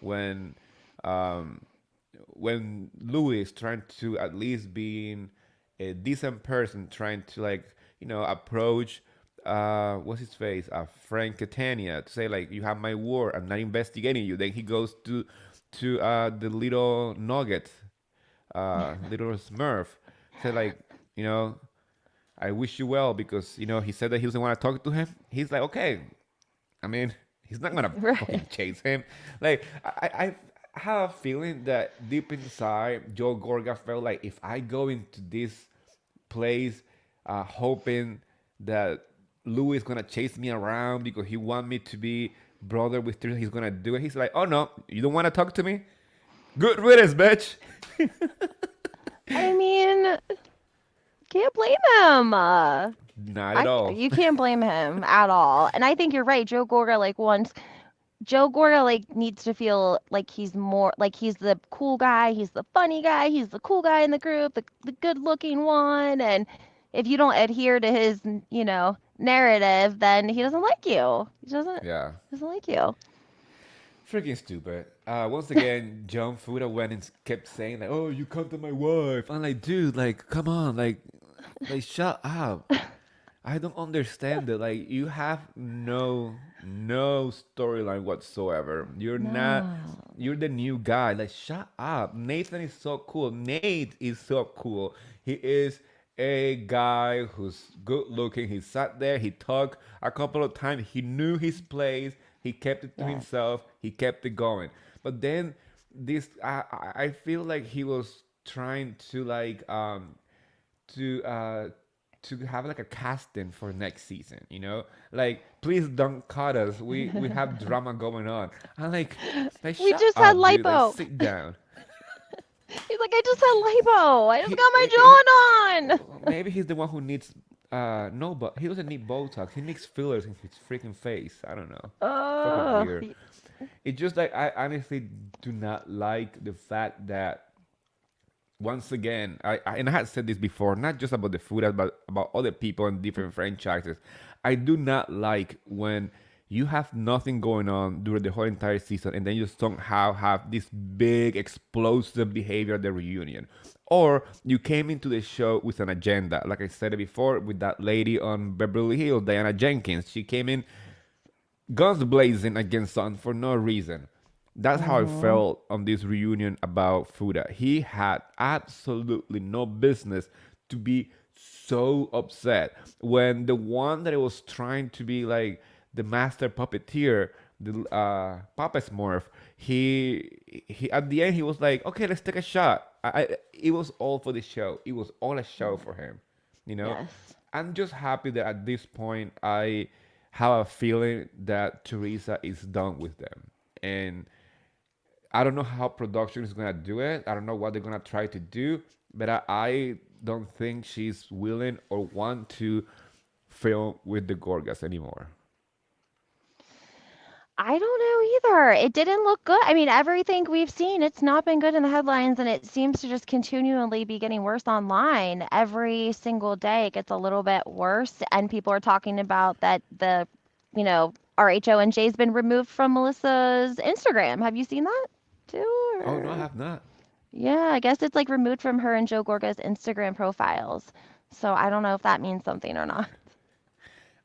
[SPEAKER 1] when um, when Louis is trying to at least being a decent person, trying to like approach what's his face, Frank Catania, to say like you have my word, I'm not investigating you. Then he goes to the little nugget, little Smurf, say like you know I wish you well because he said that he doesn't want to talk to him. He's like okay, I mean, he's not gonna fucking
[SPEAKER 2] Right.
[SPEAKER 1] chase him. Like I have a feeling that deep inside, Joe Gorga felt like if I go into this place, hoping that Louis is gonna chase me around because he want me to be brother with Teresa. He's gonna do it. He's like, oh no, you don't want to talk to me? Good riddance, bitch.
[SPEAKER 2] I mean, can't blame him.
[SPEAKER 1] Not at all.
[SPEAKER 2] You can't blame him at all. And I think you're right. Joe Gorga like needs to feel like he's more like he's the cool guy, he's the funny guy, he's the cool guy in the group, the good looking one. And if you don't adhere to his, narrative, then he doesn't like you.
[SPEAKER 1] Yeah.
[SPEAKER 2] Doesn't like you.
[SPEAKER 1] Freaking stupid. Once again, John Fuda went and kept saying like, "Oh, you come to my wife." I'm like, dude, like, come on, like, shut up. I don't understand it. Like, you have no storyline whatsoever. You're not.
[SPEAKER 2] No.
[SPEAKER 1] You're the new guy. Like, shut up. Nathan is so cool. Nate is so cool. He is a guy who's good looking. He sat there. He talked a couple of times. He knew his place. He kept it to
[SPEAKER 2] Yes.
[SPEAKER 1] himself. He kept it going. But then I feel like he was trying to to uh to have like a casting for next season, like, please don't cut us, we have drama going on. I'm like,
[SPEAKER 2] We
[SPEAKER 1] shut
[SPEAKER 2] just had
[SPEAKER 1] up, dude, like,
[SPEAKER 2] lipo.
[SPEAKER 1] sit down.
[SPEAKER 2] He's like, I just had lipo. I just
[SPEAKER 1] he,
[SPEAKER 2] got my
[SPEAKER 1] he,
[SPEAKER 2] jaw on.
[SPEAKER 1] Maybe he's the one who needs no, but he doesn't need Botox. He needs fillers in his freaking face. I don't know. Fucking
[SPEAKER 2] Oh,
[SPEAKER 1] weird. It's just like, I honestly do not like the fact that, once again, and I had said this before, not just about the food, but about other people and different franchises. I do not like when you have nothing going on during the whole entire season and then you somehow have this big explosive behavior at the reunion. Or you came into the show with an agenda. Like I said it before with that lady on Beverly Hills, Diana Jenkins. She came in guns blazing against Son for no reason. That's how I
[SPEAKER 2] mm-hmm.
[SPEAKER 1] felt on this reunion about Fuda. He had absolutely no business to be so upset when the one that was trying to be like the master puppeteer, the Papa Smurf, he at the end he was like, okay, let's take a shot. It was all for the show. It was all a show for him. You know,
[SPEAKER 2] Yes.
[SPEAKER 1] I'm just happy that at this point I have a feeling that Teresa is done with them. And I don't know how production is gonna do it. I don't know what they're gonna try to do, but I don't think she's willing or want to film with the Gorgas anymore.
[SPEAKER 2] I don't know either. It didn't look good. I mean, everything we've seen, it's not been good in the headlines, and it seems to just continually be getting worse online. Every single day, it gets a little bit worse, and people are talking about that RHONJ's been removed from Melissa's Instagram. Have you seen that too?
[SPEAKER 1] Oh no, I
[SPEAKER 2] Or
[SPEAKER 1] have not.
[SPEAKER 2] yeah, I guess it's like removed from her and Joe Gorga's Instagram profiles. So I don't know if that means something or not.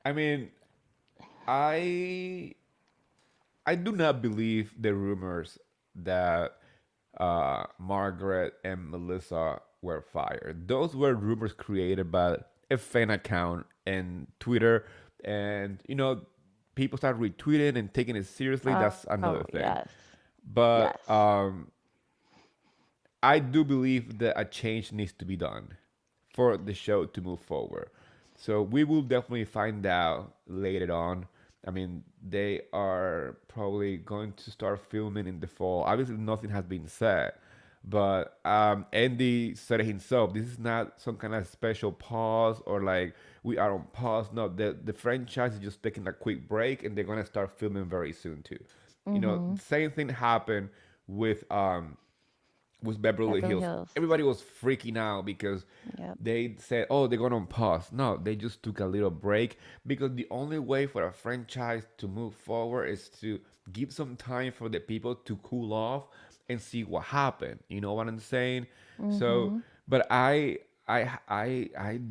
[SPEAKER 1] I mean, I I do not believe the rumors that Margaret and Melissa were fired. Those were rumors created by a fan account and Twitter, and people start retweeting and taking it seriously. That's
[SPEAKER 2] Oh,
[SPEAKER 1] another thing.
[SPEAKER 2] yes.
[SPEAKER 1] But
[SPEAKER 2] Yes.
[SPEAKER 1] I do believe that a change needs to be done for the show to move forward. So we will definitely find out later on. I mean, they are probably going to start filming in the fall. Obviously, nothing has been said, but Andy said it himself. This is not some kind of special pause or like we are on pause. No, the franchise is just taking a quick break, and they're gonna start filming very soon too.
[SPEAKER 2] Mm-hmm.
[SPEAKER 1] Same thing happened with Beverly
[SPEAKER 2] Beverly
[SPEAKER 1] Hills.
[SPEAKER 2] Hills.
[SPEAKER 1] Everybody was freaking out because
[SPEAKER 2] Yep.
[SPEAKER 1] they said, "Oh, they're going on pause." No, they just took a little break because the only way for a franchise to move forward is to give some time for the people to cool off and see what happened. You know what I'm saying? So,
[SPEAKER 2] Mm-hmm.
[SPEAKER 1] but I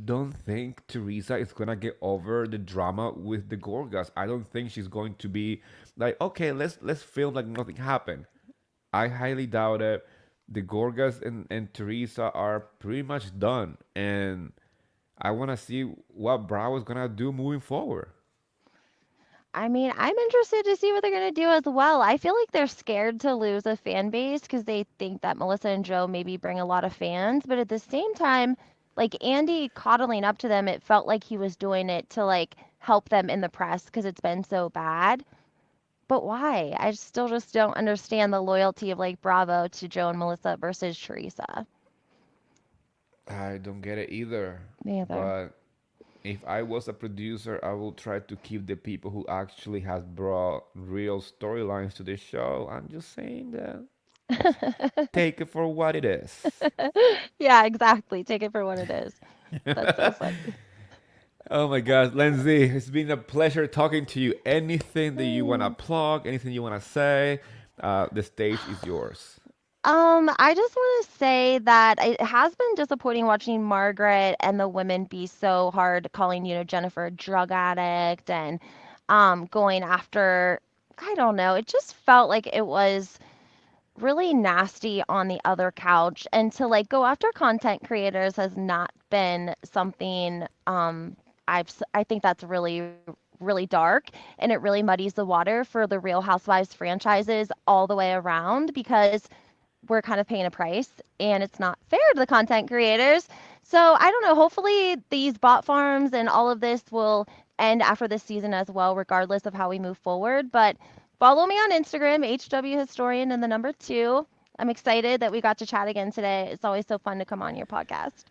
[SPEAKER 1] don't think Teresa is gonna get over the drama with the Gorgas. I don't think she's going to be like, okay, let's film like nothing happened. I highly doubt it. The Gorgas and Teresa are pretty much done, and I want to see what Bravo is gonna do moving forward.
[SPEAKER 2] I mean, I'm interested to see what they're gonna do as well. I feel like they're scared to lose a fan base because they think that Melissa and Joe maybe bring a lot of fans, but at the same time, like Andy coddling up to them, it felt like he was doing it to like help them in the press because it's been so bad. But why? I still just don't understand the loyalty of like Bravo to Joe and Melissa versus Teresa.
[SPEAKER 1] I don't get it either.
[SPEAKER 2] Neither.
[SPEAKER 1] But if I was a producer, I will try to keep the people who actually has brought real storylines to the show. I'm just saying that. Take it for what it is.
[SPEAKER 2] Yeah, exactly. Take it for what it is. That's so funny.
[SPEAKER 1] Oh my gosh, Lindsay, it's been a pleasure talking to you. Anything that you want to
[SPEAKER 2] Same.
[SPEAKER 1] plug, anything you want to say, the stage is yours.
[SPEAKER 2] I just want to say that it has been disappointing watching Margaret and the women be so hard, calling, Jennifer a drug addict and going after, I don't know, it just felt like it was really nasty on the other couch. And to like go after content creators has not been something I think that's really really dark, and it really muddies the water for the Real Housewives franchises all the way around because we're kind of paying a price and it's not fair to the content creators. So I don't know. Hopefully, these bot farms and all of this will end after this season as well, regardless of how we move forward. But follow me on Instagram, HW Historian and the number two. I'm excited that we got to chat again today. It's always so fun to come on your podcast.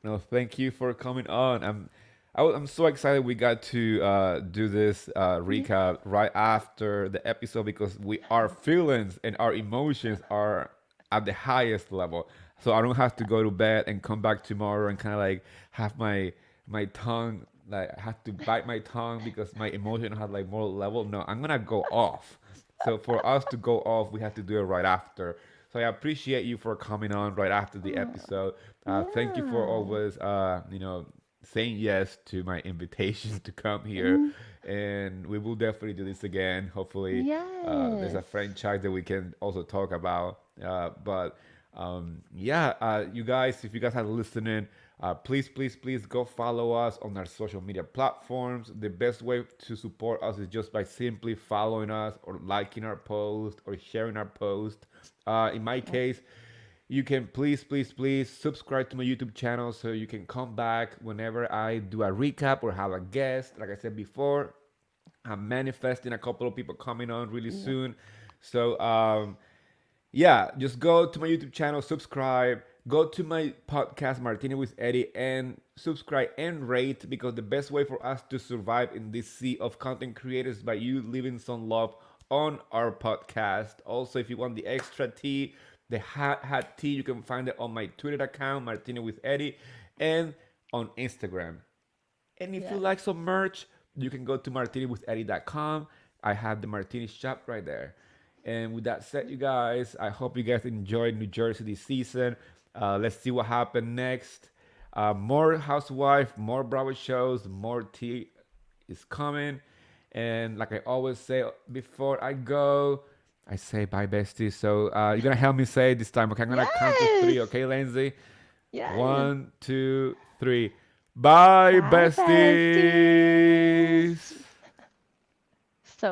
[SPEAKER 1] No, thank you for coming on. I'm so excited we got to do this recap right after the episode because our feelings and our emotions are at the highest level. So I don't have to go to bed and come back tomorrow and kind of like have my tongue like I have to bite my tongue because my emotion had like more level. No, I'm gonna go off. So for us to go off, we have to do it right after. So I appreciate you for coming on right after the
[SPEAKER 2] Oh,
[SPEAKER 1] episode. Thank you for
[SPEAKER 2] yeah.
[SPEAKER 1] always, saying yes to my invitation to come here.
[SPEAKER 2] Mhm.
[SPEAKER 1] And we will definitely do this again. Hopefully, there's a
[SPEAKER 2] Yes.
[SPEAKER 1] franchise that we can also talk about. But yeah, you guys, if you guys are listening, please, please, please go follow us on our social media platforms. The best way to support us is just by simply following us or liking our post or sharing our post. In my
[SPEAKER 2] Yep.
[SPEAKER 1] case, you can please, please, please subscribe to my YouTube channel so you can come back whenever I do a recap or have a guest. Like I said before, I'm manifesting a couple of people coming on really
[SPEAKER 2] Yep.
[SPEAKER 1] soon. So yeah, just go to my YouTube channel, subscribe, go to my podcast, Martini with Eddie, and subscribe and rate because the best way for us to survive in this sea of content creators is by you leaving some love on our podcast. Also, if you want the extra tea, the hat tea, you can find it on my Twitter account, Martini with Eddie, and on Instagram. And if you
[SPEAKER 2] Yes.
[SPEAKER 1] like some merch, you can go to martinywithEddie.com. I have the Martini shop right there. And with that said, you guys, I hope you guys enjoyed New Jersey this season. Let's see what happened next. More Housewife, more Bravo shows, more tea is coming. And like I always say before I go, I say bye, bestie. So you're gonna help me say it this time. Okay, I'm gonna count to three.
[SPEAKER 2] Yes.
[SPEAKER 1] Okay, Lindsay.
[SPEAKER 2] Yes.
[SPEAKER 1] One, two, three. Bye,
[SPEAKER 2] Bye, besties.
[SPEAKER 1] besties.